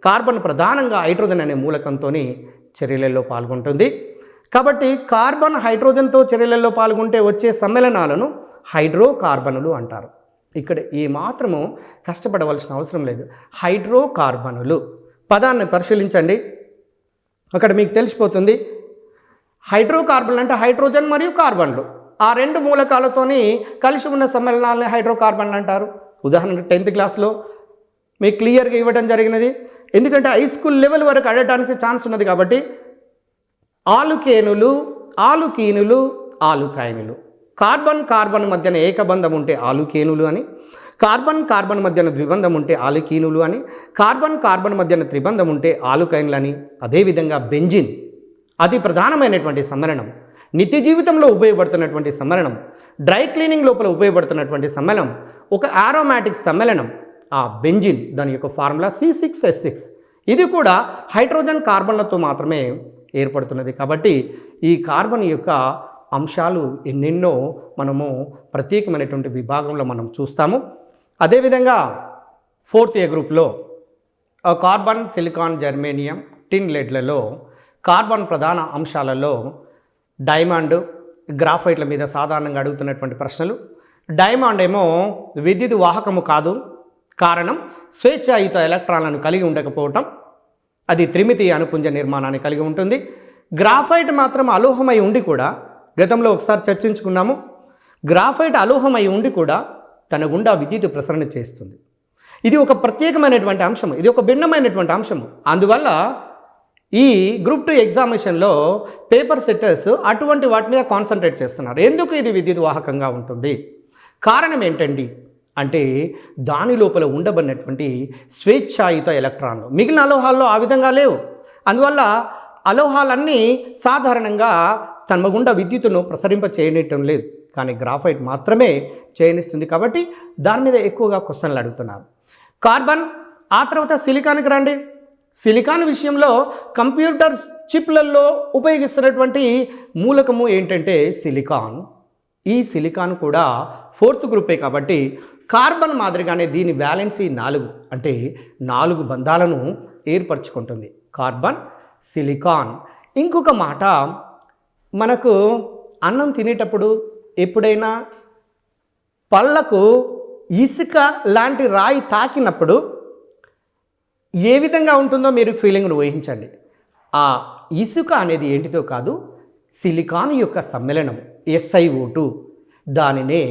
కార్బన్ ప్రధానంగా హైడ్రోజన్ అనే మూలకంతో చర్యలలో పాల్గొంటుంది. కాబట్టి కార్బన్ హైడ్రోజన్తో చర్యలలో పాల్గొంటే వచ్చే సమ్మేళనాలను హైడ్రోకార్బనులు అంటారు. ఇక్కడ ఏమాత్రము కష్టపడవలసిన అవసరం లేదు. హైడ్రోకార్బనులు పదాన్ని పరిశీలించండి, అక్కడ మీకు తెలిసిపోతుంది. హైడ్రోకార్బన్లు అంటే హైడ్రోజన్ మరియు కార్బన్లు, ఆ రెండు మూలకాలతోని కలిసి ఉన్న సమ్మేళనాలని హైడ్రోకార్బన్లు అంటారు. ఉదాహరణకు 10th క్లాస్లో మీకు క్లియర్గా ఇవ్వడం జరిగినది. ఎందుకంటే హై స్కూల్ లెవెల్ వరకు అడగడానికి ఛాన్స్ ఉన్నది. కాబట్టి ఆలుకేనులు, ఆలుకీనులు, ఆలుకాయనులు. కార్బన్ కార్బన్ మధ్యన ఏకబంధం ఉంటే ఆలుకేనులు అని, కార్బన్ కార్బన్ మధ్యన ద్విబంధం ఉంటే ఆలుకీనులు అని, కార్బన్ కార్బన్ మధ్యన త్రిబంధం ఉంటే ఆలుకైన్లు అని. అదేవిధంగా బెంజిన్ అతి ప్రధానమైనటువంటి సమ్మేళనం, నిత్య జీవితంలో ఉపయోగపడుతున్నటువంటి సమ్మేళనం, డ్రై క్లీనింగ్ లోపల ఉపయోగపడుతున్నటువంటి సమ్మేళనం, ఒక ఆరోమాటిక్ సమ్మేళనం ఆ బెంజిన్. దాని యొక్క ఫార్ములా C6H6. ఇది కూడా హైడ్రోజన్ కార్బన్లతో మాత్రమే ఏర్పడుతున్నది. కాబట్టి ఈ కార్బన్ యొక్క అంశాలు ఎన్నెన్నో మనము ప్రత్యేకమైనటువంటి విభాగంలో మనం చూస్తాము. అదేవిధంగా 4th గ్రూప్లో కార్బన్, సిలికాన్, జర్మేనియం, టిన్ లెడ్లలో కార్బన్ ప్రధాన అంశాలలో డైమండ్, గ్రాఫైట్ల మీద సాధారణంగా అడుగుతున్నటువంటి ప్రశ్నలు. డైమండ్ ఏమో విద్యుత్ వాహకము కాదు, కారణం స్వేచ్ఛాయుత ఎలక్ట్రాన్లను కలిగి ఉండకపోవటం, అది త్రిమితీయ అణుపుంజ నిర్మాణాన్ని కలిగి ఉంటుంది. గ్రాఫైట్ మాత్రం అలోహమై ఉండి కూడా, గతంలో ఒకసారి చర్చించుకున్నాము, గ్రాఫైట్ అలోహమై ఉండి కూడా తన గుండా విద్యుత్ ప్రసరణ చేస్తుంది. ఇది ఒక ప్రత్యేకమైనటువంటి అంశం, ఇది ఒక భిన్నమైనటువంటి అంశం. అందువల్ల ఈ గ్రూప్ 2 ఎగ్జామినేషన్లో పేపర్ సెట్టర్స్ అటువంటి వాటి మీద కాన్సన్ట్రేట్ చేస్తున్నారు. ఎందుకు ఇది విద్యుత్ వాహకంగా ఉంటుంది? కారణం ఏంటండి అంటే దాని లోపల ఉండబడినటువంటి స్వేచ్ఛాయుత ఎలక్ట్రాన్లు. మిగిలిన అలోహాల్లో ఆ విధంగా లేవు. అందువల్ల అలోహాలన్నీ సాధారణంగా తమ గుండా విద్యుత్తును ప్రసరింప చేయనియటం లేదు, కానీ గ్రాఫైట్ మాత్రమే చేయనిస్తుంది. కాబట్టి దాని మీద ఎక్కువగా క్వశ్చన్లు అడుగుతున్నారు. కార్బన్, ఆ తర్వాత సిలికాన్కి రండి. సిలికాన్ విషయంలో కంప్యూటర్ చిప్లలో ఉపయోగిస్తున్నటువంటి మూలకము ఏంటంటే సిలికాన్. ఈ సిలికాన్ కూడా 4th గ్రూపే కాబట్టి కార్బన్ మాదిరిగానే దీని వ్యాలెన్సీ 4, అంటే 4 బంధాలను ఏర్పరచుకుంటుంది. Carbon, silicon. ఇంకొక మాట, మనకు అన్నం తినేటప్పుడు ఎప్పుడైనా పళ్ళకు ఇసుక లాంటి రాయి తాకినప్పుడు ఏ విధంగా ఉంటుందో మీరు ఫీలింగ్ను ఊహించండి. ఆ ఇసుక అనేది ఏంటితో కాదు, సిలికాన్ యొక్క సమ్మేళనం SiO2. దానినే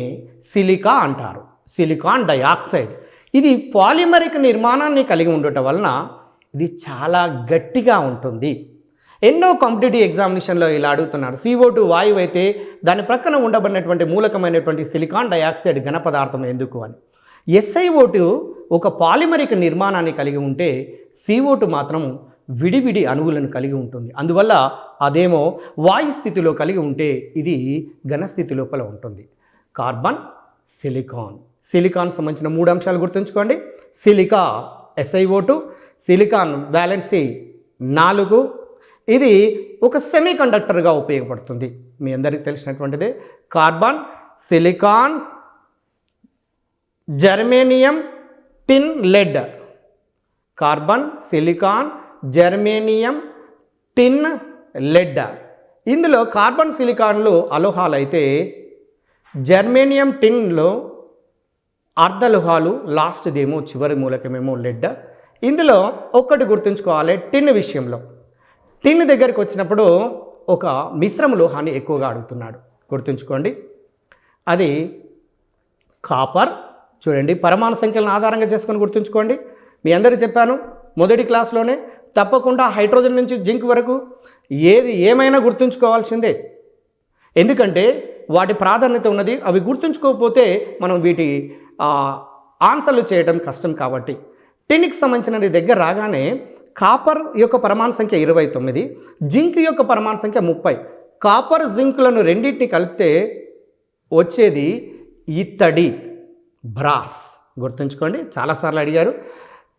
సిలికా అంటారు, సిలికాన్ డయాక్సైడ్. ఇది పాలిమరిక్ నిర్మాణాన్ని కలిగి ఉండటం వలన ఇది చాలా గట్టిగా ఉంటుంది. ఎన్నో కాంపిటేటివ్ ఎగ్జామినేషన్లో ఇలా అడుగుతున్నారు. CO2 వాయువు అయితే దాని ప్రక్కన ఉండబడినటువంటి మూలకమైనటువంటి సిలికాన్ డయాక్సైడ్ ఘన పదార్థం ఎందుకు అని. SiO2 ఒక పాలిమరిక్ నిర్మాణాన్ని కలిగి ఉంటే CO2 మాత్రం విడివిడి అణువులను కలిగి ఉంటుంది. అందువల్ల అదేమో వాయు స్థితిలో కలిగి ఉంటే ఇది ఘనస్థితి లోపల ఉంటుంది. Carbon, silicon. సిలికాన్ సంబంధించిన 3 అంశాలు గుర్తుంచుకోండి. Silica SiO2, silicon valency 4. ఇది ఒక సెమీ కండక్టర్గా ఉపయోగపడుతుంది. మీ అందరికీ తెలిసినటువంటిదే. కార్బన్, సిలికాన్, జర్మేనియం, టిన్, లెడ్. కార్బన్, సిలికాన్, జర్మేనియం, టిన్, లెడ్. ఇందులో కార్బన్, సిలికాన్లు అలోహాలు అయితే జర్మేనియం, టిన్లో అర్ధలోహాలు, లాస్ట్దేమో చివరి మూలకమేమో లెడ్. ఇందులో ఒక్కటి గుర్తుంచుకోవాలి, టిన్ విషయంలో. టిన్ దగ్గరికి వచ్చినప్పుడు ఒక మిశ్రమ లోహాన్ని ఎక్కువగా అడుగుతున్నాడు, గుర్తుంచుకోండి. అది కాపర్. చూడండి, పరమాణు సంఖ్యలను ఆధారంగా చేసుకొని గుర్తుంచుకోండి. మీ అందరికీ చెప్పాను మొదటి క్లాస్లోనే, తప్పకుండా హైడ్రోజన్ నుంచి జింక్ వరకు ఏది ఏమైనా గుర్తుంచుకోవాల్సిందే. ఎందుకంటే వాటి ప్రాధాన్యత ఉన్నది. అవి గుర్తుంచుకోకపోతే మనం వీటి ఆన్సర్లు చేయడం కష్టం. కాబట్టి టిన్కి సంబంధించిన దగ్గర రాగానే కాపర్ యొక్క పరమాణు సంఖ్య 29, జింక్ యొక్క పరమాణు సంఖ్య 30. కాపర్, జింక్లను రెండింటిని కలిపితే వచ్చేది ఇత్తడి, బ్రాస్. గుర్తుంచుకోండి, చాలాసార్లు అడిగారు.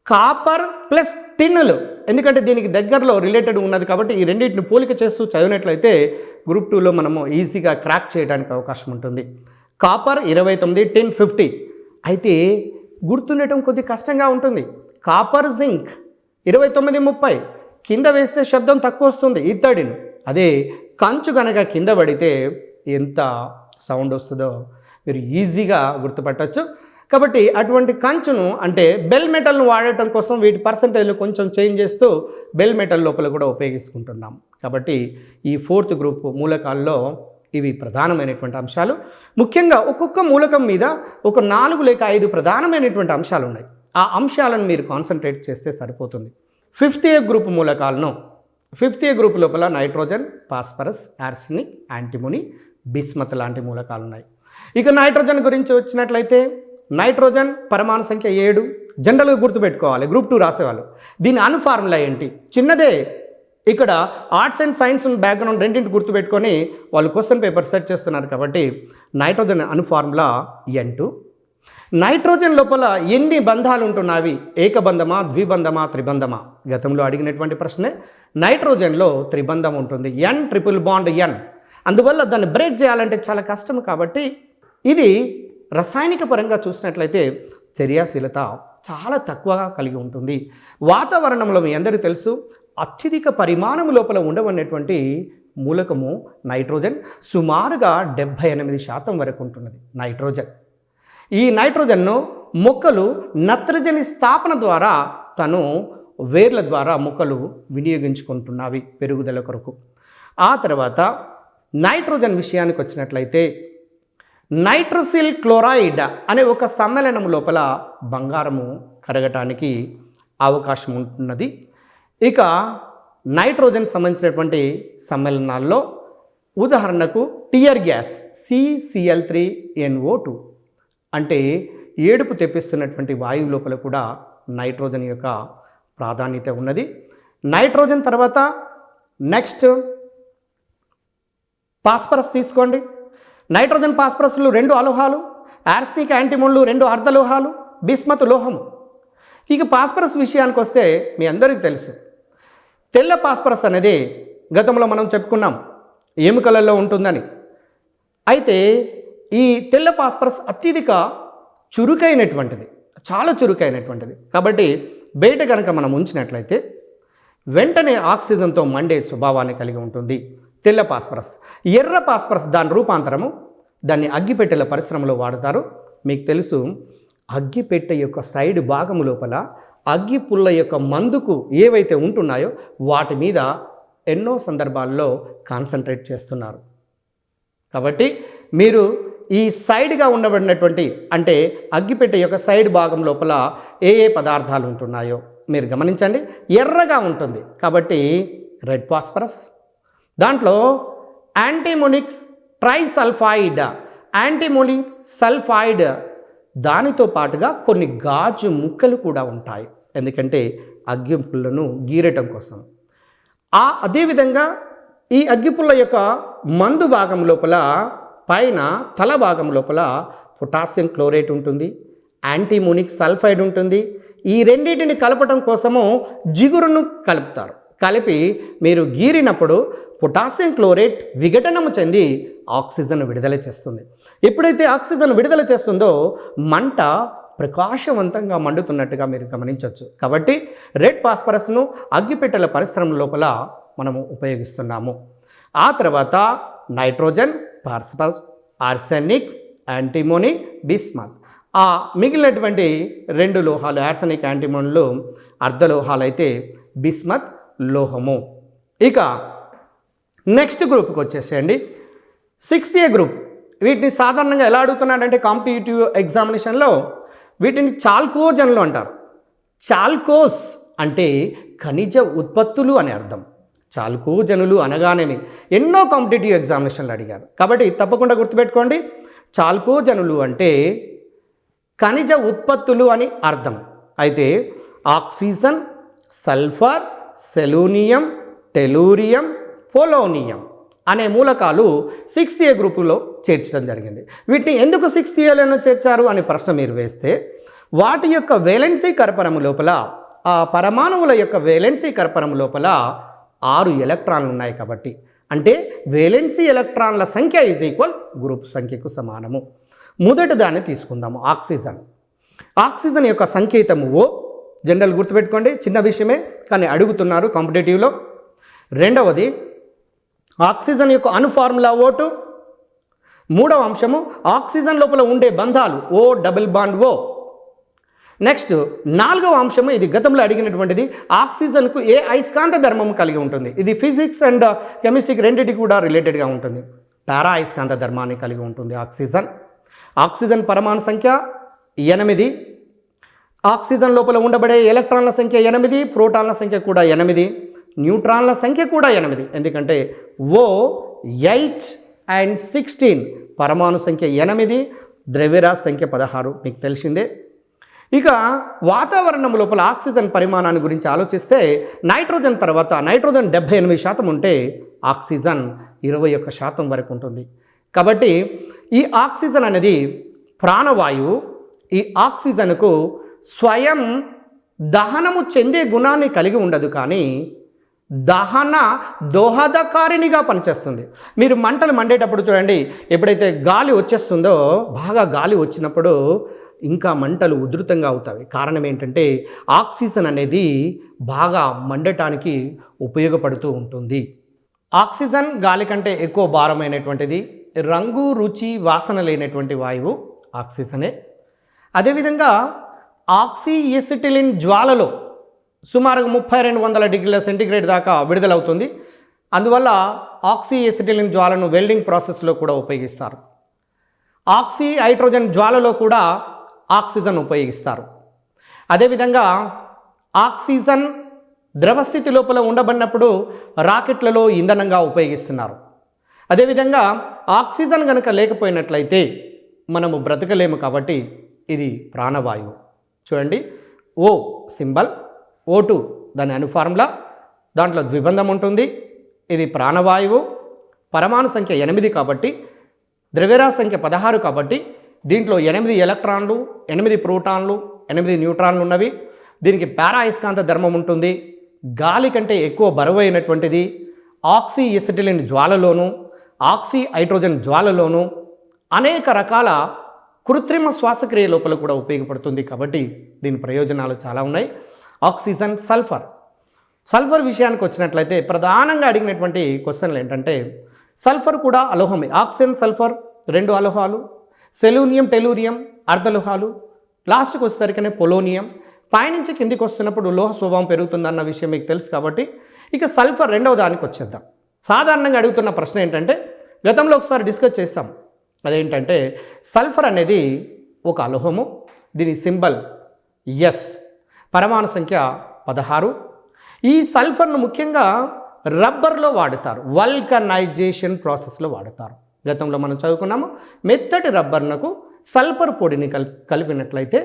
కాపర్ ప్లస్ టిన్నులు, ఎందుకంటే దీనికి దగ్గరలో రిలేటెడ్ ఉన్నది కాబట్టి ఈ రెండింటిని పోలిక చేస్తూ చదివినట్లయితే గ్రూప్ 2లో మనము ఈజీగా క్రాక్ చేయడానికి అవకాశం ఉంటుంది. కాపర్ 29, టిన్ 50. అయితే గుర్తుండటం కొద్ది కష్టంగా ఉంటుంది. Copper zinc 29, 30. కింద వేస్తే శబ్దం తక్కువ వస్తుంది ఇత్తడిను. అదే కంచు కనుక కింద పడితే ఎంత సౌండ్ వస్తుందో మీరు ఈజీగా గుర్తుపట్టచ్చు. కాబట్టి అటువంటి కంచును అంటే బెల్ మెటల్ను వాడటం కోసం వీటి పర్సంటేజ్లు కొంచెం చేంజ్ చేస్తూ బెల్ మెటల్ లోపల కూడా ఉపయోగించుకుంటున్నాం. కాబట్టి ఈ 4th గ్రూప్ మూలకాల్లో ఇవి ప్రధానమైనటువంటి అంశాలు. ముఖ్యంగా ఒక్కొక్క మూలకం మీద ఒక 4 లేక 5 ప్రధానమైనటువంటి అంశాలు ఉన్నాయి. ఆ అంశాలను మీరు కాన్సన్ట్రేట్ చేస్తే సరిపోతుంది. 5th గ్రూప్ మూలకాలను 5th గ్రూప్ లోపల nitrogen, phosphorus, arsenic, antimony, bismuth లాంటి మూలకాలు ఉన్నాయి. ఇక నైట్రోజన్ గురించి వచ్చినట్లయితే నైట్రోజన్ పరమాణు సంఖ్య 7. జనరల్గా గుర్తుపెట్టుకోవాలి గ్రూప్ 2 రాసేవాళ్ళు. దీని అణు ఫార్ములా ఏంటి? చిన్నదే. ఇక్కడ ఆర్ట్స్ అండ్ సైన్స్ బ్యాక్గ్రౌండ్ రెండింటి గుర్తుపెట్టుకొని వాళ్ళు క్వశ్చన్ పేపర్ సెట్ చేస్తున్నారు కాబట్టి నైట్రోజన్ అణు ఫార్ములా N2. నైట్రోజన్ లోపల ఎన్ని బంధాలు ఉంటున్నాయి? ఏకబంధమా, ద్విబంధమా, త్రిబంధమా? గతంలో అడిగినటువంటి ప్రశ్నే. నైట్రోజన్లో త్రిబంధం ఉంటుంది, N ట్రిపుల్ బాండ్ N. అందువల్ల దాన్ని బ్రేక్ చేయాలంటే చాలా కష్టం. కాబట్టి ఇది రసాయనిక పరంగా చూసినట్లయితే చర్యాశీలత చాలా తక్కువగా కలిగి ఉంటుంది. వాతావరణంలో మీ అందరికీ తెలుసు అత్యధిక పరిమాణం లోపల ఉండవనేటువంటి మూలకము నైట్రోజన్. సుమారుగా 78% వరకు ఉంటున్నది నైట్రోజన్. ఈ నైట్రోజన్ను మొక్కలు నత్రజని స్థాపన ద్వారా తను వేర్ల ద్వారా మొక్కలు వినియోగించుకుంటున్నవి పెరుగుదల కొరకు. ఆ తర్వాత నైట్రోజన్ విషయానికి వచ్చినట్లయితే నైట్రోసిల్ క్లోరైడ్ అనే ఒక సమ్మేళనం లోపల బంగారము కరగటానికి అవకాశం ఉంటున్నది. ఇక నైట్రోజన్ సంబంధించినటువంటి సమ్మేళనాల్లో ఉదాహరణకు టియర్ గ్యాస్ CCl3NO2 అంటే ఏడుపు తెప్పిస్తున్నటువంటి వాయువు లోపల కూడా నైట్రోజన్ యొక్క ప్రాధాన్యత ఉన్నది. నైట్రోజన్ తర్వాత నెక్స్ట్ ఫాస్ఫరస్ తీసుకోండి. నైట్రోజన్ ఫాస్ఫరస్లు 2 అలోహాలు, ఆర్సెనిక్, యాంటిమోన్లు 2 అర్ధలోహాలు, బిస్మత్ లోహము. ఇక ఫాస్ఫరస్ విషయానికి వస్తే మీ అందరికీ తెలుసు తెల్ల ఫాస్ఫరస్ అనేది గతంలో మనం చెప్పుకున్నాం ఎముకలలో ఉంటుందని. అయితే ఈ తెల్ల ఫాస్ఫరస్ అత్యధిక చురుకైనటువంటిది, చాలా చురుకైనటువంటిది. కాబట్టి బయట కనుక మనం ఉంచినట్లయితే వెంటనే ఆక్సిజన్తో మండే స్వభావాన్ని కలిగి ఉంటుంది తెల్ల ఫాస్ఫరస్. ఎర్ర ఫాస్ఫరస్ దాని రూపాంతరము, దాన్ని అగ్గిపెట్టెల పరిశ్రమలో వాడతారు. మీకు తెలుసు అగ్గిపెట్టె యొక్క సైడ్ భాగము లోపల అగ్గి పుల్ల యొక్క మందుకు ఏవైతే ఉంటున్నాయో వాటి మీద ఎన్నో సందర్భాల్లో కాన్సన్ట్రేట్ చేస్తున్నారు. కాబట్టి మీరు ఈ సైడ్గా ఉండబడినటువంటి అంటే అగ్గిపెట్టె యొక్క సైడ్ భాగం లోపల ఏ పదార్థాలు ఉంటున్నాయో మీరు గమనించండి. ఎర్రగా ఉంటుంది కాబట్టి రెడ్ ఫాస్ఫరస్. దాంట్లో యాంటీమోనిక్ ట్రైసల్ఫైడ్, యాంటీమోనిక్ సల్ఫైడ్, దానితో పాటుగా కొన్ని గాజు ముక్కలు కూడా ఉంటాయి, ఎందుకంటే అగ్గిపుల్లను గీరటం కోసం. అదేవిధంగా ఈ అగ్గిపుల్ల యొక్క మందు భాగం లోపల పైన తల భాగం లోపల పొటాషియం క్లోరేట్ ఉంటుంది, యాంటీమోనిక్ సల్ఫైడ్ ఉంటుంది. ఈ రెండింటిని కలపటం కోసము జిగురును కలుపుతారు. కలిపి మీరు గీరినప్పుడు పొటాషియం క్లోరేట్ విఘటనము చెంది ఆక్సిజన్ విడుదల చేస్తుంది. ఎప్పుడైతే ఆక్సిజన్ విడుదల చేస్తుందో మంట ప్రకాశవంతంగా మండుతున్నట్టుగా మీరు గమనించవచ్చు. కాబట్టి రెడ్ ఫాస్ఫరస్ను అగ్గిపెట్టెల పరిశ్రమ లోపల మనము ఉపయోగిస్తున్నాము. ఆ తర్వాత nitrogen, phosphorus, arsenic, antimony, bismuth. ఆ మిగిలినటువంటి 2 లోహాలు ఆర్సెనిక్, యాంటిమోన్లు అర్ధలోహాలు అయితే బిస్మత్ లోహము. ఇక నెక్స్ట్ గ్రూప్కి వచ్చేసేయండి 6th గ్రూప్. వీటిని సాధారణంగా ఎలా అడుగుతున్నాడంటే కాంపిటేటివ్ ఎగ్జామినేషన్లో వీటిని చాల్కోజన్లు అంటారు. చాల్కోస్ అంటే ఖనిజ ఉత్పత్తులు అని అర్థం. చాల్కోజనులు అనగానే ఎన్నో కాంపిటేటివ్ ఎగ్జామినేషన్లు అడిగారు కాబట్టి తప్పకుండా గుర్తుపెట్టుకోండి. చాల్కోజనులు అంటే ఖనిజ ఉత్పత్తులు అని అర్థం. అయితే ఆక్సిజన్, సల్ఫర్, సెలూనియం, టెలూరియం, పొలోనియం అనే మూలకాలు 6th గ్రూపులో చేర్చడం జరిగింది. వీటిని ఎందుకు 6th చేర్చారు అనే ప్రశ్న మీరు వేస్తే వాటి యొక్క వేలెన్సీ కర్పరము లోపల, ఆ పరమాణువుల యొక్క వేలెన్సీ కర్పరము లోపల 6 ఎలక్ట్రాన్లు ఉన్నాయి కాబట్టి, అంటే వేలెన్సీ ఎలక్ట్రాన్ల సంఖ్య ఈజ్ ఈక్వల్ గ్రూప్ సంఖ్యకు సమానము. మొదటి దాన్ని తీసుకుందాము, ఆక్సిజన్. ఆక్సిజన్ యొక్క సంకేతము ఓ. జనరల్ గుర్తుపెట్టుకోండి, చిన్న విషయమే కానీ అడుగుతున్నారు కాంపిటేటివ్లో. రెండవది ఆక్సిజన్ యొక్క అణు ఫార్ములా O2. మూడవ అంశము ఆక్సిజన్ లోపల ఉండే బంధాలు O double bond O. Next నాలుగవ అంశము, ఇది గతంలో అడిగినటువంటిది, ఆక్సిజన్కు ఏ అయస్కాంత ధర్మం కలిగి ఉంటుంది. ఇది ఫిజిక్స్ అండ్ కెమిస్ట్రీకి రెండింటికి కూడా రిలేటెడ్గా ఉంటుంది. పారా అయస్కాంత ధర్మాన్ని కలిగి ఉంటుంది ఆక్సిజన్. ఆక్సిజన్ పరమాణు సంఖ్య 8. ఆక్సిజన్ లోపల ఉండబడే ఎలక్ట్రాన్ల సంఖ్య 8, ప్రోటాన్ల సంఖ్య కూడా 8, న్యూట్రాన్ల సంఖ్య కూడా 8. ఎందుకంటే O 8 and 16 పరమాణు సంఖ్య 8, ద్రవ్యరాశి సంఖ్య 16 మీకు తెలిసిందే. ఇక వాతావరణం లోపల ఆక్సిజన్ పరిమాణాన్ని గురించి ఆలోచిస్తే నైట్రోజన్ తర్వాత నైట్రోజన్ 78% ఉంటే ఆక్సిజన్ 21% వరకు ఉంటుంది. కాబట్టి ఈ ఆక్సిజన్ అనేది ప్రాణవాయువు. ఈ ఆక్సిజన్కు స్వయం దహనము చెందే గుణాన్ని కలిగి ఉండదు, కానీ దోహదకారినిగా పనిచేస్తుంది. మీరు మంటలు మండేటప్పుడు చూడండి, ఎప్పుడైతే గాలి వచ్చేస్తుందో, బాగా గాలి వచ్చినప్పుడు ఇంకా మంటలు ఉధృతంగా అవుతాయి. కారణం ఏంటంటే ఆక్సిజన్ అనేది బాగా మండటానికి ఉపయోగపడుతూ ఉంటుంది. ఆక్సిజన్ గాలి కంటే ఎక్కువ భారమైనటువంటిది, రంగు రుచి వాసన లేనటువంటి వాయువు ఆక్సిజనే. అదేవిధంగా ఆక్సిఎసిటిలిన్ జ్వాలలో సుమారుగా 3200 డిగ్రీల సెంటీగ్రేడ్ దాకా విడుదలవుతుంది. అందువల్ల ఆక్సిఎసిటిలిన్ జ్వాలను వెల్డింగ్ ప్రాసెస్లో కూడా ఉపయోగిస్తారు. ఆక్సి హైడ్రోజన్ జ్వాలలో కూడా ఆక్సిజన్ ఉపయోగిస్తారు. అదేవిధంగా ఆక్సిజన్ ద్రవస్థితి లోపల ఉండబడినప్పుడు రాకెట్లలో ఇంధనంగా ఉపయోగిస్తున్నారు. అదేవిధంగా ఆక్సిజన్ కనుక లేకపోయినట్లయితే మనము బ్రతకలేము, కాబట్టి ఇది ప్రాణవాయువు. చూడండి, O సింబల్, O2 దాని అణు ఫార్ములా, దాంట్లో ద్విబంధం ఉంటుంది. ఇది ప్రాణవాయువు. పరమాణు సంఖ్య 8 కాబట్టి, ద్రవ్యరాశి సంఖ్య 16 కాబట్టి దీంట్లో 8 ఎలక్ట్రాన్లు, 8 ప్రోటాన్లు, 8 న్యూట్రాన్లు ఉన్నవి. దీనికి పారా అయస్కాంత ధర్మం ఉంటుంది. గాలి కంటే ఎక్కువ బరువు అయినటువంటిది. ఆక్సి ఎసిటిలిన్ జ్వాలలోను, ఆక్సి హైడ్రోజన్ జ్వాలలోను అనేక రకాల కృత్రిమ శ్వాసక్రియ లోపల కూడా ఉపయోగపడుతుంది. కాబట్టి దీని ప్రయోజనాలు చాలా ఉన్నాయి. Oxygen, sulphur. సల్ఫర్ విషయానికి వచ్చినట్లయితే ప్రధానంగా అడిగినటువంటి క్వశ్చన్లు ఏంటంటే, సల్ఫర్ కూడా అలోహమే. ఆక్సిజన్, సల్ఫర్ 2 అలోహాలు. సెలూనియం, టెలూరియం అర్ధలోహాలు. లాస్ట్కి వచ్చేసరికనే పొలోనియం. పైనుంచి కిందికి వస్తున్నప్పుడు లోహ స్వభావం పెరుగుతుందన్న విషయం మీకు తెలుసు. కాబట్టి ఇక సల్ఫర్ రెండవ దానికి వచ్చేద్దాం. సాధారణంగా అడుగుతున్న ప్రశ్న ఏంటంటే, గతంలో ఒకసారి డిస్కస్ చేస్తాం. అదేంటంటే సల్ఫర్ అనేది ఒక అలోహము. దీని సింబల్ ఎస్. పరమాణు సంఖ్య 16. ఈ సల్ఫర్ను ముఖ్యంగా రబ్బర్లో వాడతారు, వల్కనైజేషన్ ప్రాసెస్లో వాడతారు. గతంలో మనం చదువుకున్నాము, మెత్తటి రబ్బర్నకు సల్ఫర్ పొడిని కలిపినట్లయితే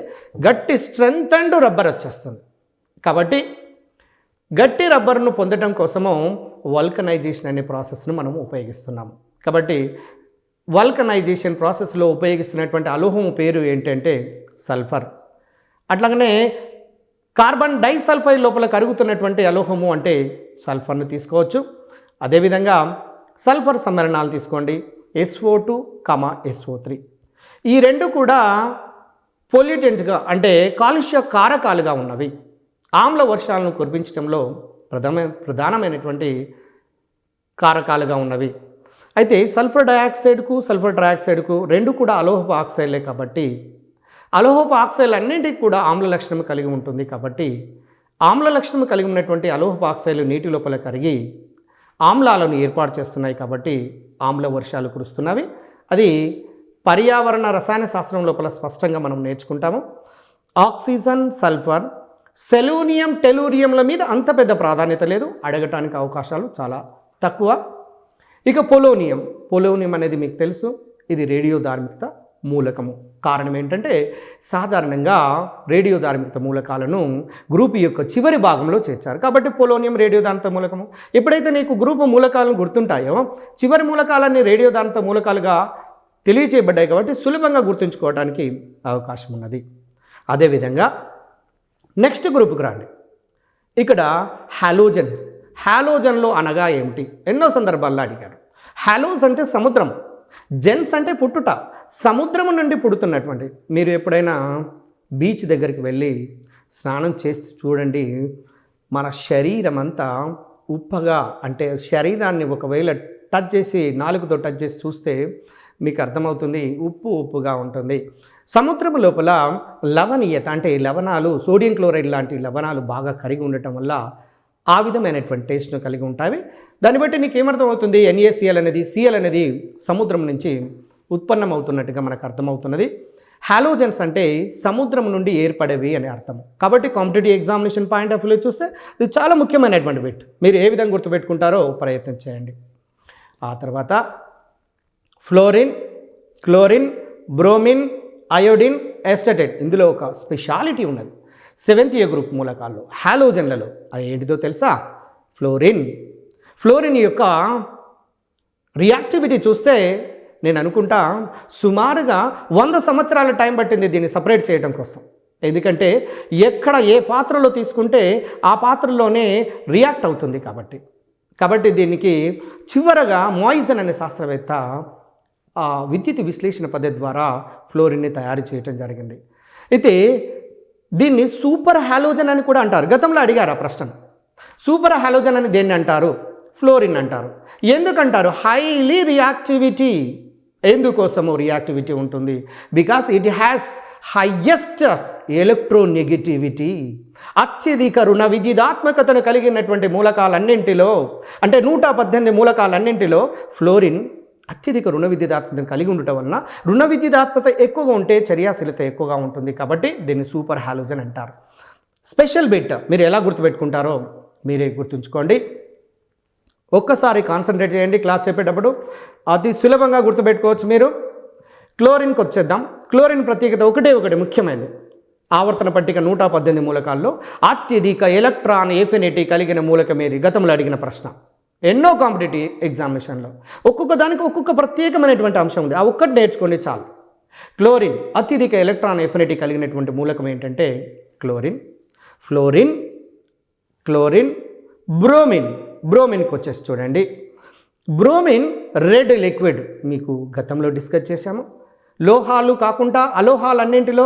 గట్టి స్ట్రెంత్ అండ్ రబ్బర్ వచ్చేస్తుంది. కాబట్టి గట్టి రబ్బర్ను పొందడం కోసము వల్కనైజేషన్ అనే ప్రాసెస్ను మనం ఉపయోగిస్తున్నాము. కాబట్టి వల్కనైజేషన్ ప్రాసెస్లో ఉపయోగిస్తున్నటువంటి అలోహం పేరు ఏంటంటే సల్ఫర్. అట్లాగనే కార్బన్ డైసల్ఫైడ్ లోపల కరుగుతున్నటువంటి అలోహము అంటే సల్ఫర్ను తీసుకోవచ్చు. అదేవిధంగా సల్ఫర్ సమ్మేళనాలు తీసుకోండి, SO2, SO3. ఈ రెండు కూడా పొల్యూటెంట్గా అంటే కాలుష్య కారకాలుగా ఉన్నవి. ఆమ్ల వర్షాలను కురిపించడంలో ప్రధానమైనటువంటి కారకాలుగా ఉన్నవి. అయితే సల్ఫర్ డయాక్సైడ్కు సల్ఫర్ ట్రైఆక్సైడ్కు రెండు కూడా అలోహపు ఆక్సైడ్లే. కాబట్టి అలోహపు ఆక్సైడ్లు అన్నింటికి కూడా ఆమ్ల లక్షణం కలిగి ఉంటుంది. కాబట్టి ఆమ్ల లక్షణం కలిగి ఉన్నటువంటి అలోహపు ఆక్సైడ్లు నీటి లోపల కరిగి ఆమ్లాలను ఏర్పాటు చేస్తున్నాయి. కాబట్టి ఆమ్ల వర్షాలు కురుస్తున్నవి. అది పర్యావరణ రసాయన శాస్త్రం లోపల స్పష్టంగా మనం నేర్చుకుంటాము. ఆక్సిజన్, సల్ఫర్, సెలూనియం, టెలూరియంల మీద అంత పెద్ద ప్రాధాన్యత లేదు, అడగటానికి అవకాశాలు చాలా తక్కువ. ఇక పొలోనియం అనేది మీకు తెలుసు, ఇది రేడియోధార్మికత మూలకము. కారణం ఏంటంటే సాధారణంగా రేడియోధార్మికత మూలకాలను గ్రూప్ యొక్క చివరి భాగంలో చేర్చారు. కాబట్టి పొలోనియం రేడియోధార్మిక మూలకము. ఎప్పుడైతే నీకు గ్రూప్ మూలకాలను గుర్తుంటాయో చివరి మూలకాలన్నీ రేడియోధార్మిక మూలకాలుగా తెలియచేయబడ్డాయి. కాబట్టి సులభంగా గుర్తుంచుకోవడానికి అవకాశం ఉన్నది. అదేవిధంగా నెక్స్ట్ గ్రూప్కి రండి. ఇక్కడ హాలోజన్. హాలోజన్లో అనగా ఏమిటి? ఎన్నో సందర్భాల్లో అడిగారు. హాలోస్ అంటే సముద్రం, జెన్స్ అంటే పుట్టుట, సముద్రం నుండి పుడుతున్నటువంటి. మీరు ఎప్పుడైనా బీచ్ దగ్గరికి వెళ్ళి స్నానం చేసి చూడండి, మన శరీరం అంతా ఉప్పగా, అంటే శరీరాన్ని ఒకవేళ టచ్ చేసి నాలుగుతో టచ్ చేసి చూస్తే మీకు అర్థమవుతుంది, ఉప్పుగా ఉంటుంది. సముద్రం లోపల లవణీయత అంటే లవణాలు, సోడియం క్లోరైడ్ లాంటి లవణాలు బాగా కరిగి ఉండటం వల్ల ఆ విధమైనటువంటి టేస్ట్ను కలిగి ఉంటాయి. దాన్ని బట్టి నీకు ఏమర్థమవుతుంది? NaCl అనేది, Cl అనేది సముద్రం నుంచి ఉత్పన్నమవుతున్నట్టుగా మనకు అర్థమవుతున్నది. హాలోజన్స్ అంటే సముద్రం నుండి ఏర్పడేవి అని అర్థం. కాబట్టి competitive examination point of view చూస్తే ఇది చాలా ముఖ్యమైనటువంటి బిట్. మీరు ఏ విధంగా గుర్తుపెట్టుకుంటారో ప్రయత్నం చేయండి. ఆ తర్వాత ఫ్లోరిన్, క్లోరిన్, బ్రోమిన్, అయోడిన్, ఎస్టేటేట్. ఇందులో ఒక స్పెషాలిటీ ఉన్నది. 7th గ్రూప్ మూలకాల్లో హాలోజన్లలో అది ఏంటిదో తెలుసా? ఫ్లోరిన్. ఫ్లోరిన్ యొక్క రియాక్టివిటీ చూస్తే నేను అనుకుంటా సుమారుగా 100 సంవత్సరాల టైం పట్టింది దీన్ని సపరేట్ చేయడం కోసం. ఎందుకంటే ఎక్కడ ఏ పాత్రలో తీసుకుంటే ఆ పాత్రలోనే రియాక్ట్ అవుతుంది కాబట్టి దీనికి చివరగా మాయిసన్ అనే శాస్త్రవేత్త విద్యుత్ విశ్లేషణ పద్ధతి ద్వారా ఫ్లోరిన్ని తయారు చేయడం జరిగింది. అయితే దీన్ని సూపర్ హాలోజన్ అని కూడా అంటారు. గతంలో అడిగారు ఆ ప్రశ్న. సూపర్ హాలోజన్ అని దేన్ని అంటారు? ఫ్లోరిన్ అంటారు. ఎందుకంటారు? Highly reactivity. ఎందుకోసమో రియాక్టివిటీ ఉంటుంది? Because it has highest electronegativity. అత్యధిక రుణ విద్యుదాత్మకతను కలిగినటువంటి మూలకాలన్నింటిలో, అంటే 118 మూలకాలన్నింటిలో ఫ్లోరిన్ అత్యధిక రుణ విద్యుదాత్మకతను కలిగి ఉండటం వలన రుణ విద్యుదాత్మకత ఎక్కువగా ఉంటే చర్యాశీలత ఎక్కువగా ఉంటుంది. కాబట్టి దీన్ని సూపర్ హాలోజన్ అంటారు. స్పెషల్ బిట్ మీరు ఎలా గుర్తుపెట్టుకుంటారో మీరే గుర్తుంచుకోండి. ఒక్కసారి కాన్సన్ట్రేట్ చేయండి క్లాస్ చెప్పేటప్పుడు, అతి సులభంగా గుర్తుపెట్టుకోవచ్చు మీరు. క్లోరిన్కి వచ్చేద్దాం. క్లోరిన్ ప్రత్యేకత ఒకటి ముఖ్యమైనది. ఆవర్తన పట్టిక 118 మూలకాల్లో అత్యధిక ఎలక్ట్రాన్ ఎఫినిటీ కలిగిన మూలకం ఏది? గతంలో అడిగిన ప్రశ్న ఎన్నో కాంపిటేటివ్ ఎగ్జామినేషన్లో. ఒక్కొక్క దానికి ఒక్కొక్క ప్రత్యేకమైనటువంటి అంశం ఉంది. ఆ ఒక్కటి నేర్చుకోండి చాలు. క్లోరిన్ అత్యధిక ఎలక్ట్రాన్ ఎఫినిటీ కలిగినటువంటి మూలకం ఏంటంటే క్లోరిన్. Fluorine, chlorine, bromine. బ్రోమిన్కి వచ్చేసి చూడండి. బ్రోమిన్ రెడ్ లిక్విడ్ మీకు గతంలో డిస్కస్ చేశాము. లోహాలు కాకుండా అలోహాలన్నింటిలో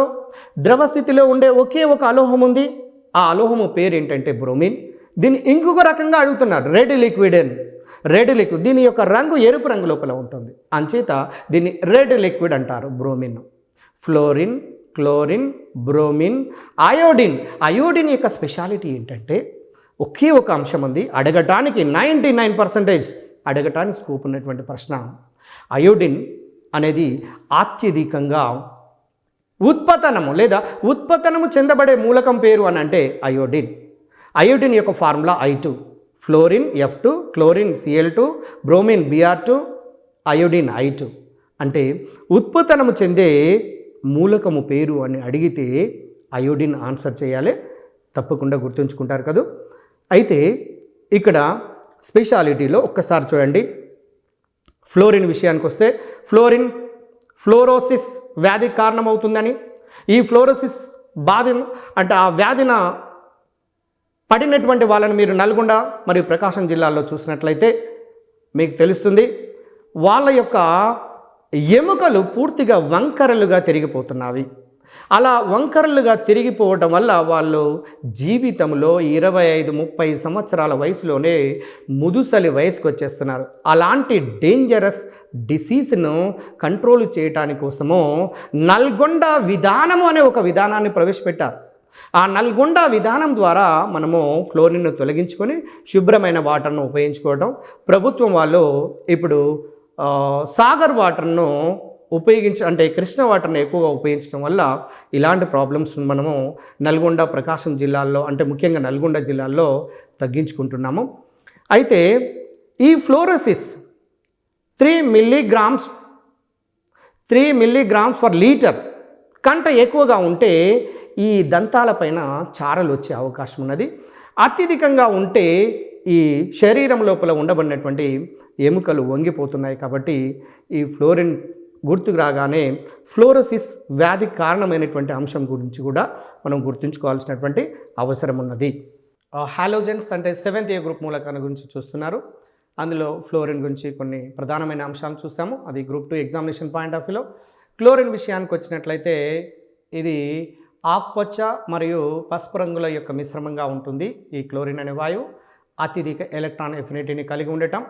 ద్రవ స్థితిలో ఉండే ఒకే ఒక అలోహం ఉంది. ఆ అలోహము పేరు ఏంటంటే బ్రోమిన్. దీన్ని ఇంకొక రకంగా అడుగుతున్నారు, రెడ్ లిక్విడ్ అని. రెడ్ లిక్విడ్, దీని యొక్క రంగు ఎరుపు రంగు లోపల ఉంటుంది, అంచేత దీన్ని రెడ్ లిక్విడ్ అంటారు bromine. Fluorine, chlorine, bromine, iodine. Iodine యొక్క స్పెషాలిటీ ఏంటంటే ఒకే ఒక అంశం ఉంది, అడగటానికి 99% అడగటానికి స్కోప్ ఉన్నటువంటి ప్రశ్న. అయోడిన్ అనేది అత్యధికంగా ఉత్పతనము చెందబడే మూలకం పేరు అని అంటే అయోడిన్. అయోడిన్ యొక్క formula I2. Fluorine F2, chlorine Cl2, bromine Br2, iodine I2. అంటే ఉత్పతనము చెందే మూలకము పేరు అని అడిగితే అయోడిన్ ఆన్సర్ చేయాలి. తప్పకుండా గుర్తుంచుకుంటారు కదా. అయితే ఇక్కడ స్పెషాలిటీలో ఒక్కసారి చూడండి. ఫ్లోరిన్ విషయానికి వస్తే ఫ్లోరిన్ ఫ్లోరోసిస్ వ్యాధికి కారణమవుతుందని, ఈ ఫ్లోరోసిస్ బాధ అంటే ఆ వ్యాధిన పడినటువంటి వాళ్ళని మీరు నల్గొండ మరియు ప్రకాశం జిల్లాల్లో చూసినట్లయితే మీకు తెలుస్తుంది, వాళ్ళ యొక్క ఎముకలు పూర్తిగా వంకరలుగా తిరిగిపోతున్నవి. అలా వంకరలుగా తిరిగిపోవటం వల్ల వాళ్ళు జీవితంలో 25-30 సంవత్సరాల వయసులోనే ముదుసలి వయసుకు వచ్చేస్తున్నారు. అలాంటి డేంజరస్ డిసీజ్ను కంట్రోల్ చేయటానికి కోసము నల్గొండ విధానము అనే ఒక విధానాన్ని ప్రవేశపెట్టారు. ఆ నల్గొండ విధానం ద్వారా మనము ఫ్లోరిన్ను తొలగించుకొని శుభ్రమైన వాటర్ను ఉపయోగించుకోవడం. ప్రభుత్వం వాళ్ళు ఇప్పుడు సాగర్ వాటర్ను అంటే కృష్ణ వాటర్ని ఎక్కువగా ఉపయోగించడం వల్ల ఇలాంటి ప్రాబ్లమ్స్ మనము నల్గొండ, ప్రకాశం జిల్లాల్లో, అంటే ముఖ్యంగా నల్గొండ జిల్లాల్లో తగ్గించుకుంటున్నాము. అయితే ఈ ఫ్లోరోసిస్ 3 మిల్లీగ్రామ్స్ ఫర్ లీటర్ కంటే ఎక్కువగా ఉంటే ఈ దంతాలపైన చారలు వచ్చే అవకాశం ఉన్నది. అత్యధికంగా ఉంటే ఈ శరీరం లోపల ఉండబడినటువంటి ఎముకలు వంగిపోతున్నాయి. కాబట్టి ఈ ఫ్లోరిన్ గుర్తుకు రాగానే ఫ్లోరోసిస్ వ్యాధికి కారణమైనటువంటి అంశం గురించి కూడా మనం గుర్తుంచుకోవాల్సినటువంటి అవసరం ఉన్నది. హాలోజన్స్ అంటే 7th A గ్రూప్ మూలకాల గురించి చూస్తున్నారు. అందులో ఫ్లోరిన్ గురించి కొన్ని ప్రధానమైన అంశాలు చూసాము. అది గ్రూప్ 2 ఎగ్జామినేషన్ పాయింట్ ఆఫ్ వ్యూలో. క్లోరిన్ విషయానికి వచ్చినట్లయితే ఇది ఆకుపచ్చ మరియు పసుపు రంగుల యొక్క మిశ్రమంగా ఉంటుంది. ఈ క్లోరిన్ అనే వాయువు అత్యధిక ఎలక్ట్రాన్ ఎఫినిటీని కలిగి ఉండటం.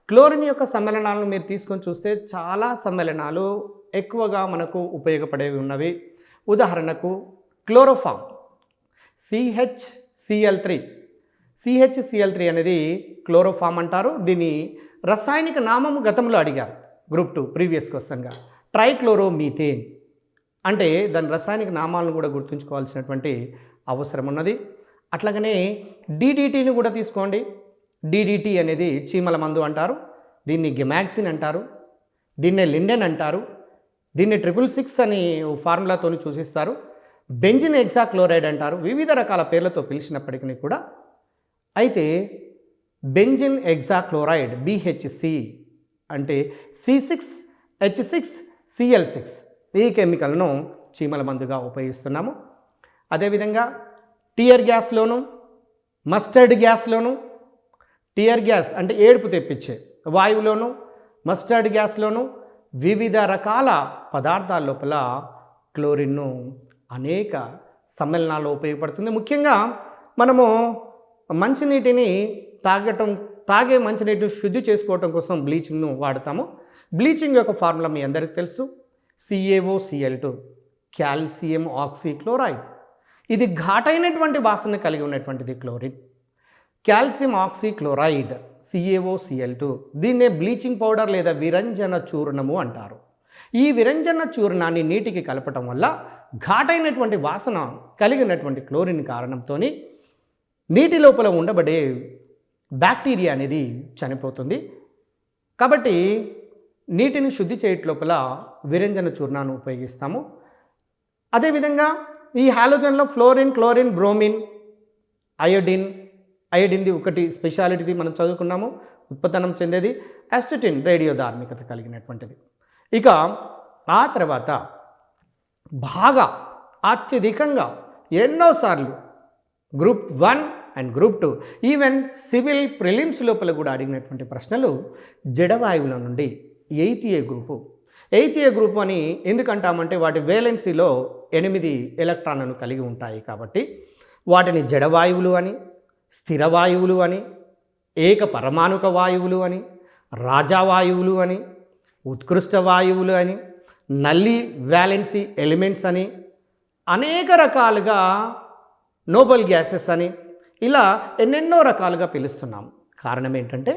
క్లోరిన్ యొక్క సమ్మేళనాలను మీరు తీసుకొని చూస్తే చాలా సమ్మేళనాలు ఎక్కువగా మనకు ఉపయోగపడేవి ఉన్నవి. ఉదాహరణకు క్లోరోఫామ్ CHCl3 అనేది క్లోరోఫామ్ అంటారు. దీని రసాయనిక నామము గతంలో అడిగారు గ్రూప్ 2 ప్రీవియస్ క్వశ్చన్గా. ట్రైక్లోరోమీథేన్ అంటే దాని రసాయనిక నామాలను కూడా గుర్తుంచుకోవాల్సినటువంటి అవసరం ఉన్నది. అట్లాగనే DDTని కూడా తీసుకోండి. DDT అనేది చీమల మందు అంటారు. దీన్ని గెమాక్సిన్ అంటారు. దీన్నే లిండెన్ అంటారు. దీన్ని 666 అని ఫార్ములాతో సూచిస్తారు. బెంజిన్ హెక్సాక్లోరైడ్ అంటారు. వివిధ రకాల పేర్లతో పిలిచినప్పటికీ కూడా అయితే బెంజిన్ హెక్సాక్లోరైడ్ BHC అంటే C6H6Cl6 ఈ కెమికల్ను చీమల మందుగా ఉపయోగిస్తున్నాము. అదేవిధంగా టియర్ గ్యాస్లోను, మస్టర్డ్ గ్యాస్లోను, టియర్ గ్యాస్ అంటే ఏడుపు తెప్పించే వాయువులోను, మస్టర్డ్ గ్యాస్లోను వివిధ రకాల పదార్థాల లోపల క్లోరిన్ను అనేక సమ్మేళనాల్లో ఉపయోగపడుతుంది. ముఖ్యంగా మనము మంచినీటిని తాగే మంచినీటిని శుద్ధి చేసుకోవడం కోసం బ్లీచింగ్ను వాడతాము. బ్లీచింగ్ యొక్క ఫార్ములా మీ అందరికీ తెలుసు. CaOCl2 calcium oxychloride. ఇది ఘాటైనటువంటి వాసన కలిగి ఉన్నటువంటిది క్లోరిన్. కాల్షియం ఆక్సీక్లోరైడ్ CaOCl2 దీన్నే బ్లీచింగ్ పౌడర్ లేదా విరంజన చూర్ణము అంటారు. ఈ విరంజన చూర్ణాన్ని నీటికి కలపటం వల్ల ఘాటైనటువంటి వాసన కలిగినటువంటి క్లోరిన్ కారణంతో నీటి లోపల ఉండబడే బ్యాక్టీరియా అనేది చనిపోతుంది. కాబట్టి నీటిని శుద్ధి చేయటం లోపల విరంజన చూర్ణాన్ని ఉపయోగిస్తాము. అదేవిధంగా ఈ హాలోజన్లో ఫ్లోరిన్, క్లోరిన్, బ్రోమిన్, అయోడిన్ది ఒకటి స్పెషాలిటీది మనం చదువుకున్నాము. ఉత్పన్నం చెందేది అసిటిన్ రేడియో ధార్మికత కలిగినటువంటిది. ఇక ఆ తర్వాత బాగా అత్యధికంగా ఎన్నోసార్లు group 1 and group 2 even civil prelims లోపల కూడా అడిగినటువంటి ప్రశ్నలు జడవాయువుల నుండి 8th A గ్రూప్ అని ఎందుకంటామంటే వాటి వేలెన్సీలో 8 ఎలక్ట్రాన్లను కలిగి ఉంటాయి కాబట్టి వాటిని జడవాయువులు అని, స్థిరవాయువులు అని, ఏక పరమాణుక వాయువులు అని, రాజావాయువులు అని, ఉత్కృష్ట వాయువులు అని, నల్లి వ్యాలెన్సీ ఎలిమెంట్స్ అని, అనేక రకాలుగా నోబెల్ గ్యాసెస్ అని ఇలా ఎన్నెన్నో రకాలుగా పిలుస్తున్నాం. కారణం ఏంటంటే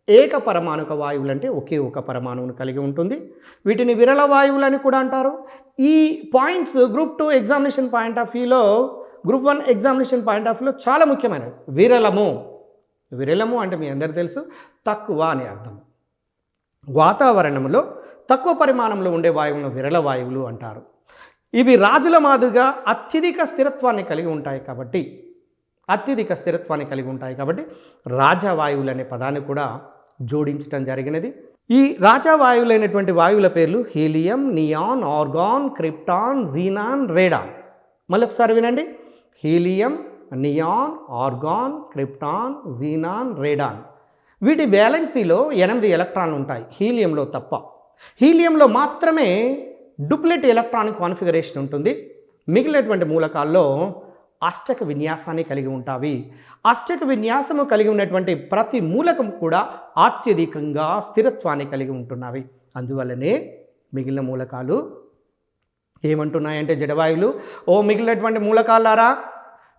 ఏక పరమాణుక వాయువులు అంటే ఒకే ఒక పరమాణువును కలిగి ఉంటుంది. వీటిని విరళ వాయువులని కూడా అంటారు. ఈ points group 2 examination point of వ్యూలో, గ్రూప్ 1 ఎగ్జామినేషన్ పాయింట్ ఆఫ్ వ్యూలో చాలా ముఖ్యమైనవి. విరళము అంటే మీ అందరికీ తెలుసు తక్కువ అని అర్థం. వాతావరణంలో తక్కువ పరిమాణంలో ఉండే వాయువులను విరళ వాయువులు అంటారు. ఇవి రాజుల మాదిరిగా అత్యధిక స్థిరత్వాన్ని కలిగి ఉంటాయి కాబట్టి రాజావాయువులు అనే పదాన్ని కూడా జోడించడం జరిగినది. ఈ రాజావాయువులైనటువంటి వాయువుల పేర్లు helium, neon, organ, krypton, xenon, radon. మళ్ళొకసారి వినండి. Helium, neon, organ, krypton, xenon, radon. వీటి వ్యాలెన్సీలో 8 ఎలక్ట్రాన్లు ఉంటాయి హీలియంలో తప్ప. హీలియంలో మాత్రమే డూప్లెట్ ఎలక్ట్రానిక్ కాన్ఫిగరేషన్ ఉంటుంది. మిగిలినటువంటి మూలకాల్లో అష్టక విన్యాసాన్ని కలిగి ఉంటాయి. అష్టక విన్యాసము కలిగి ఉన్నటువంటి ప్రతి మూలకం కూడా అత్యధికంగా స్థిరత్వాన్ని కలిగి ఉంటున్నవి. అందువల్లనే మిగిలిన మూలకాలు ఏమంటున్నాయంటే జడవాయువులు, మిగిలినటువంటి మూలకాలారా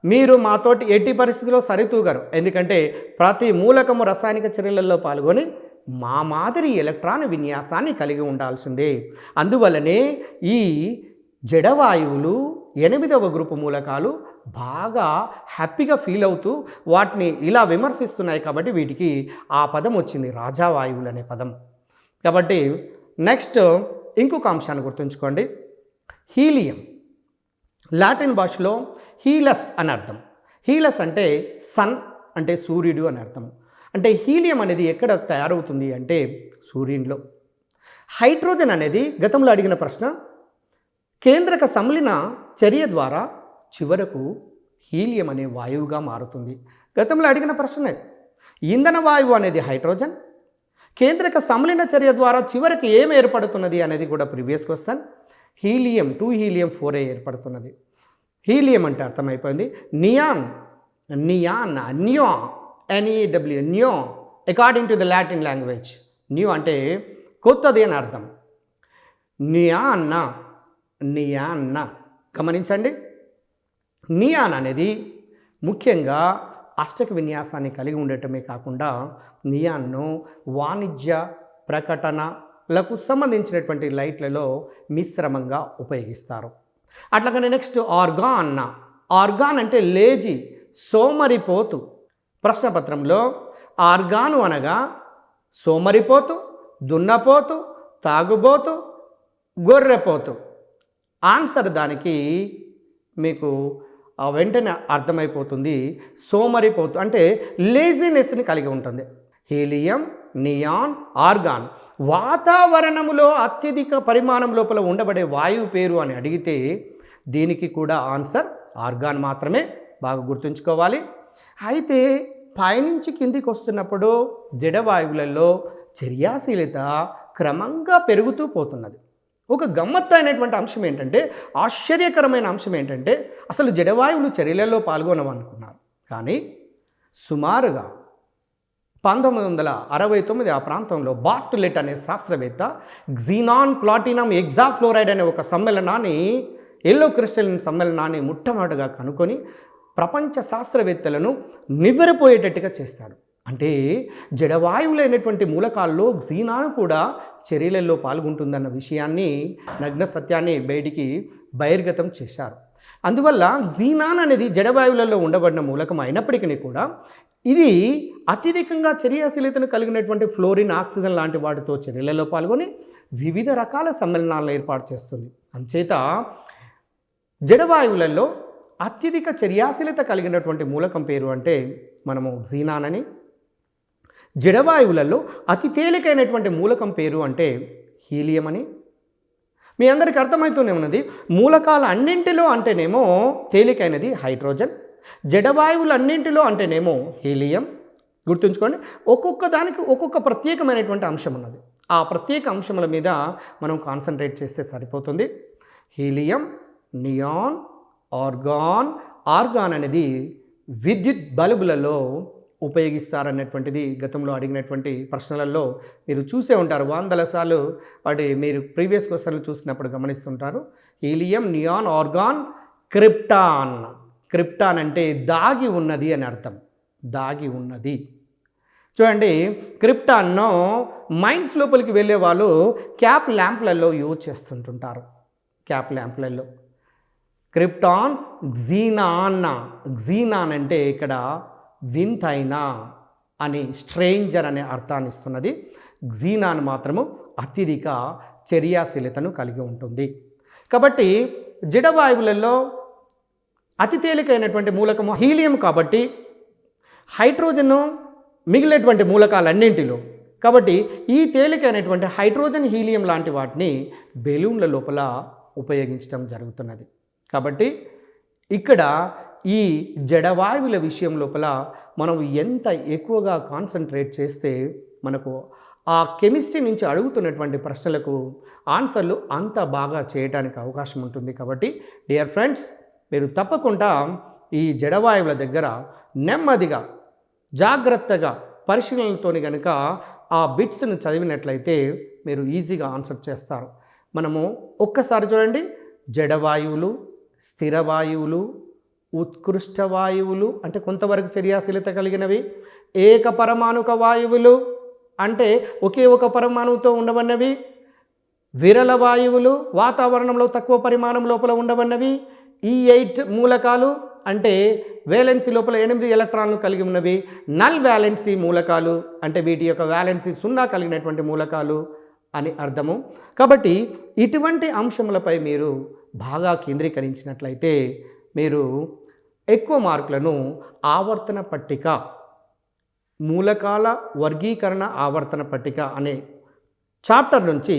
మీరు మాతోటి ఎట్టి పరిస్థితుల్లో సరితూగరు. ఎందుకంటే ప్రతి మూలకము రసాయనిక చర్యలలో పాల్గొని మా మాదిరి ఎలక్ట్రాన్ విన్యాసాన్ని కలిగి ఉండాల్సిందే. అందువల్లనే ఈ జడవాయువులు 8వ గ్రూపు మూలకాలు బాగా హ్యాపీగా ఫీల్ అవుతూ వాటిని ఇలా విమర్శిస్తున్నాయి కాబట్టి వీటికి ఆ పదం వచ్చింది, రాజావాయువులు అనే పదం. కాబట్టి నెక్స్ట్ ఇంకొక అంశాన్ని గుర్తుంచుకోండి. హీలియం లాటిన్ భాషలో హీలస్ అని అర్థం. హీలస్ అంటే సన్ అంటే సూర్యుడు అని అర్థం. అంటే హీలియం అనేది ఎక్కడ తయారవుతుంది అంటే సూర్యునిలో. హైడ్రోజన్ అనేది గతంలో అడిగిన ప్రశ్న కేంద్రక సంలీన చర్య ద్వారా చివరకు హీలియం అనే వాయువుగా మారుతుంది. గతంలో అడిగిన ప్రశ్నే. ఇంధన వాయువు అనేది హైడ్రోజన్, కేంద్రక సంలీన చర్య ద్వారా చివరికి ఏం ఏర్పడుతున్నది అనేది కూడా ప్రీవియస్ క్వశ్చన్. హీలియం 2 హీలియం 4 ఏర్పడుతున్నది. హీలియం అంటే అర్థమైపోయింది. Neon new NEW new according to the Latin language. New అంటే కొత్తది అని అర్థం. నియాన్న గమనించండి. నియాన్ అనేది ముఖ్యంగా అష్టక విన్యాసాన్ని కలిగి ఉండటమే కాకుండా నియాన్ను వాణిజ్య ప్రకటనలకు సంబంధించినటువంటి లైట్లలో మిశ్రమంగా ఉపయోగిస్తారు. అట్లాగనే నెక్స్ట్ ఆర్గాన్ అంటే లేజీ, సోమరిపోతు. ప్రశ్నపత్రంలో ఆర్గాను అనగా సోమరిపోతు, దున్నపోతు, తాగుబోతు, గొర్రెపోతు. ఆన్సర్ దానికి మీకు వెంటనే అర్థమైపోతుంది. సోమరిపోతు అంటే లేజినెస్ని కలిగి ఉంటుంది. Helium, neon, organ. వాతావరణంలో అత్యధిక పరిమాణం లోపల ఉండబడే వాయువు పేరు అని అడిగితే దీనికి కూడా ఆన్సర్ ఆర్గాన్ మాత్రమే. బాగా గుర్తుంచుకోవాలి. అయితే పైనుంచి కిందికి వస్తున్నప్పుడు జడవాయువులలో చర్యాశీలత క్రమంగా పెరుగుతూ పోతున్నది. ఒక గమ్మత్తు అయినటువంటి అంశం ఏంటంటే, ఆశ్చర్యకరమైన అంశం ఏంటంటే, అసలు జడవాయువులు చర్యలలో పాల్గొనవనుకున్నారు. కానీ సుమారుగా 1969 ఆ ప్రాంతంలో బార్టులెట్ అనే శాస్త్రవేత్త క్సినాన్ ప్లాటినం ఎగ్జాఫ్లోరైడ్ అనే ఒక సమ్మేళనాన్ని, ఎల్లో క్రిస్టలిన్ సమ్మేళనాన్ని మొట్టమొదటిగా కనుక్కొని ప్రపంచ శాస్త్రవేత్తలను నివ్వెరపోయేటట్టుగా చేస్తాడు. అంటే జడవాయువులైనటువంటి మూలకాల్లో క్సినాన్ కూడా చర్యలలో పాల్గొంటుందన్న విషయాన్ని, నగ్న సత్యాన్ని బయటికి బహిర్గతం చేశారు. అందువల్ల క్సినాన్ అనేది జడవాయువులలో ఉండబడిన మూలకం అయినప్పటికీ కూడా ఇది అత్యధికంగా చర్యాశీలతను కలిగినటువంటి ఫ్లోరిన్, ఆక్సిజన్ లాంటి వాటితో చర్యలలో పాల్గొని వివిధ రకాల సమ్మేళనాలను ఏర్పాటు చేస్తుంది. అంచేత జడవాయువులలో అత్యధిక చర్యాశీలత కలిగినటువంటి మూలకం పేరు అంటే మనము క్సినాన్ అని, జడవాయువులలో అతి తేలికైనటువంటి మూలకం పేరు అంటే హీలియం అని. మీ అందరికీ అర్థమవుతూనే ఉన్నది. మూలకాల అన్నింటిలో అంటేనేమో తేలికైనది హైడ్రోజన్, జడవాయువులన్నింటిలో అంటేనేమో హీలియం. గుర్తుంచుకోండి, ఒక్కొక్క దానికి ఒక్కొక్క ప్రత్యేకమైనటువంటి అంశం ఉన్నది. ఆ ప్రత్యేక అంశముల మీద మనం కాన్సన్ట్రేట్ చేస్తే సరిపోతుంది. హీలియం, నియాన్, ఆర్గాన్ అనేది విద్యుత్ బల్బులలో ఉపయోగిస్తారనేటువంటిది గతంలో అడిగినటువంటి ప్రశ్నలలో మీరు చూసే ఉంటారు. వందల సార్లు వాటి మీరు ప్రీవియస్ క్వశ్చన్లు చూసినప్పుడు గమనిస్తుంటారు. హీలియం, నియాన్, ఆర్గాన్, క్రిప్టాన్ అంటే దాగి ఉన్నది అని అర్థం. దాగి ఉన్నది. చూడండి, క్రిప్టాన్ను మైన్స్ లోపలికి వెళ్ళే వాళ్ళు క్యాప్ ల్యాంప్లలో యూజ్ చేస్తుంటుంటారు. క్యాప్ ల్యాంప్లలో క్రిప్టాన్, క్సినాన్ అంటే ఇక్కడ వింతైన అని, స్ట్రేంజర్ అనే అర్థాన్ని ఇస్తున్నది. క్సినాన్ మాత్రము అత్యధిక చర్యాశీలతను కలిగి ఉంటుంది. కాబట్టి జడవాయువులలో అతి తేలికైనటువంటి మూలకము హీలియం కాబట్టి హైడ్రోజన్ మిగిలినటువంటి మూలకాలన్నింటిలో. కాబట్టి ఈ తేలికైనటువంటి హైడ్రోజన్, హీలియం లాంటి వాటిని బెలూన్ల లోపల ఉపయోగించడం జరుగుతున్నది. కాబట్టి ఇక్కడ ఈ జడవాయువుల విషయం లోపల మనం ఎంత ఎక్కువగా కాన్సన్ట్రేట్ చేస్తే మనకు ఆ కెమిస్ట్రీ నుంచి అడుగుతున్నటువంటి ప్రశ్నలకు ఆన్సర్లు అంత బాగా చేయడానికి అవకాశం ఉంటుంది. కాబట్టి డియర్ ఫ్రెండ్స్, మీరు తప్పకుండా ఈ జడవాయువుల దగ్గర నెమ్మదిగా జాగ్రత్తగా పరిశీలనలతోని కనుక ఆ బిట్స్ను చదివినట్లయితే మీరు ఈజీగా ఆన్సర్ చేస్తారు. మనము ఒక్కసారి చూడండి, జడవాయువులు, స్థిర వాయువులు, ఉత్కృష్ట వాయువులు అంటే కొంతవరకు చర్యాశీలత కలిగినవి, ఏకపరమాణుక వాయువులు అంటే ఒకే ఒక పరమాణువుతో ఉండబడినవి, విరళ వాయువులు వాతావరణంలో తక్కువ పరిమాణం లోపల ఉండబడినవి, E8 మూలకాలు అంటే వేలెన్సీ లోపల 8 ఎలక్ట్రాన్లు కలిగి ఉన్నవి, నల్ వ్యాలెన్సీ మూలకాలు అంటే వీటి యొక్క వ్యాలెన్సీ 0 కలిగినటువంటి మూలకాలు అని అర్థము. కాబట్టి ఇటువంటి అంశములపై మీరు బాగా కేంద్రీకరించినట్లయితే మీరు ఎక్కువ మార్కులను ఆవర్తన పట్టిక, మూలకాల వర్గీకరణ ఆవర్తన పట్టిక అనే చాప్టర్ నుంచి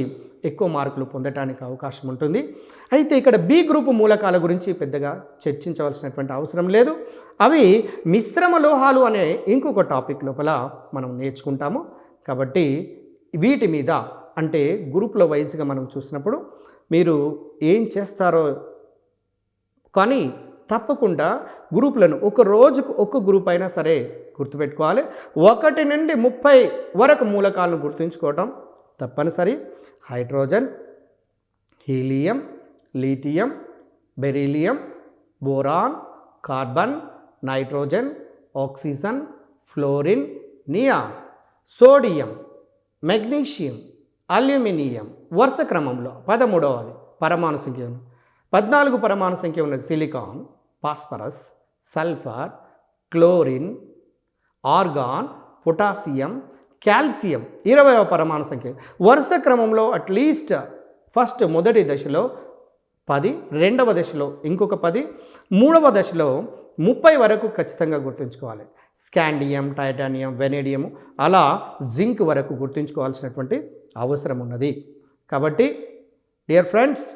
ఎక్కువ మార్కులు పొందడానికి అవకాశం ఉంటుంది. అయితే ఇక్కడ బి గ్రూపు మూలకాల గురించి పెద్దగా చర్చించవలసినటువంటి అవసరం లేదు. అవి మిశ్రమ లోహాలు అనే ఇంకొక టాపిక్ లోపల మనం నేర్చుకుంటాము. కాబట్టి వీటి మీద అంటే గ్రూపుల వైజ్గా మనం చూసినప్పుడు మీరు ఏం చేస్తారో కానీ తప్పకుండా గ్రూపులను ఒక రోజుకు ఒక్క గ్రూప్ అయినా సరే గుర్తుపెట్టుకోవాలి. 1 నుండి 30 వరకు మూలకాలను గుర్తుంచుకోవటం తప్పనిసరి. Hydrogen, helium, lithium, beryllium, boron, carbon, nitrogen, oxygen, fluorine, neon, sodium, magnesium, aluminium. వరుస క్రమంలో 13వది పరమాణు సంఖ్య, 14 పరమాణు సంఖ్య ఉన్నది silicon, phosphorus, sulphur, chlorine, argon, potassium, calcium. 20వ పరమాణు సంఖ్య. వరుస క్రమంలో అట్లీస్ట్ ఫస్ట్ మొదటి దశలో 10, రెండవ దశలో ఇంకొక 10, మూడవ దశలో 30 వరకు ఖచ్చితంగా గుర్తుంచుకోవాలి. స్కాండియం, టైటానియం, వెనేడియం, అలా జింక్ వరకు గుర్తుంచుకోవాల్సినటువంటి అవసరం ఉన్నది. కాబట్టి డియర్ ఫ్రెండ్స్,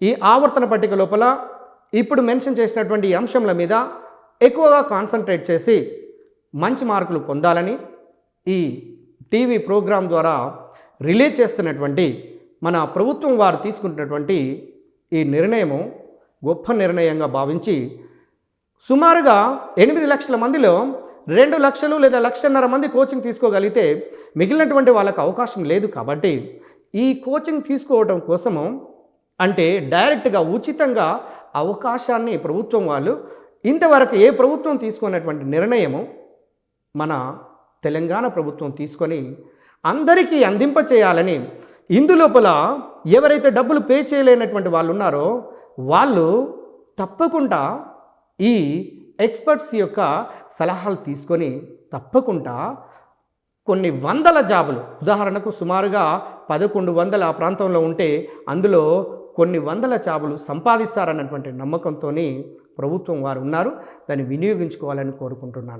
ఈ ఆవర్తన పట్టిక లోపల ఇప్పుడు మెన్షన్ చేసినటువంటి అంశంల మీద ఎక్కువగా కాన్సన్ట్రేట్ చేసి మంచి మార్కులు పొందాలని ఈ టీవీ ప్రోగ్రాం ద్వారా రిలీజ్ చేస్తున్నటువంటి మన ప్రభుత్వం వారు తీసుకుంటున్నటువంటి ఈ నిర్ణయము గొప్ప నిర్ణయంగా భావించి సుమారుగా 8 లక్షల మందిలో 2 లక్షలు లేదా 1.5 మంది కోచింగ్ తీసుకోగలిగితే మిగిలినటువంటి వాళ్ళకు అవకాశం లేదు. కాబట్టి ఈ కోచింగ్ తీసుకోవడం కోసము అంటే డైరెక్ట్గా ఉచితంగా అవకాశాన్ని ప్రభుత్వం వాళ్ళు ఇంతవరకు ఏ ప్రభుత్వం తీసుకున్నటువంటి నిర్ణయము మన తెలంగాణ ప్రభుత్వం తీసుకొని అందరికీ అందింపచేయాలని, ఇందులోపల ఎవరైతే డబ్బులు పే చేయలేనటువంటి వాళ్ళు ఉన్నారో వాళ్ళు తప్పకుండా ఈ ఎక్స్పర్ట్స్ యొక్క సలహాలు తీసుకొని తప్పకుండా కొన్ని వందల జాబులు, ఉదాహరణకు సుమారుగా 1100 ఆ ప్రాంతంలో ఉంటే అందులో కొన్ని వందల జాబులు సంపాదిస్తారన్నటువంటి నమ్మకంతో ప్రభుత్వం వారు ఉన్నారు. దాన్ని వినియోగించుకోవాలని కోరుకుంటున్నాను.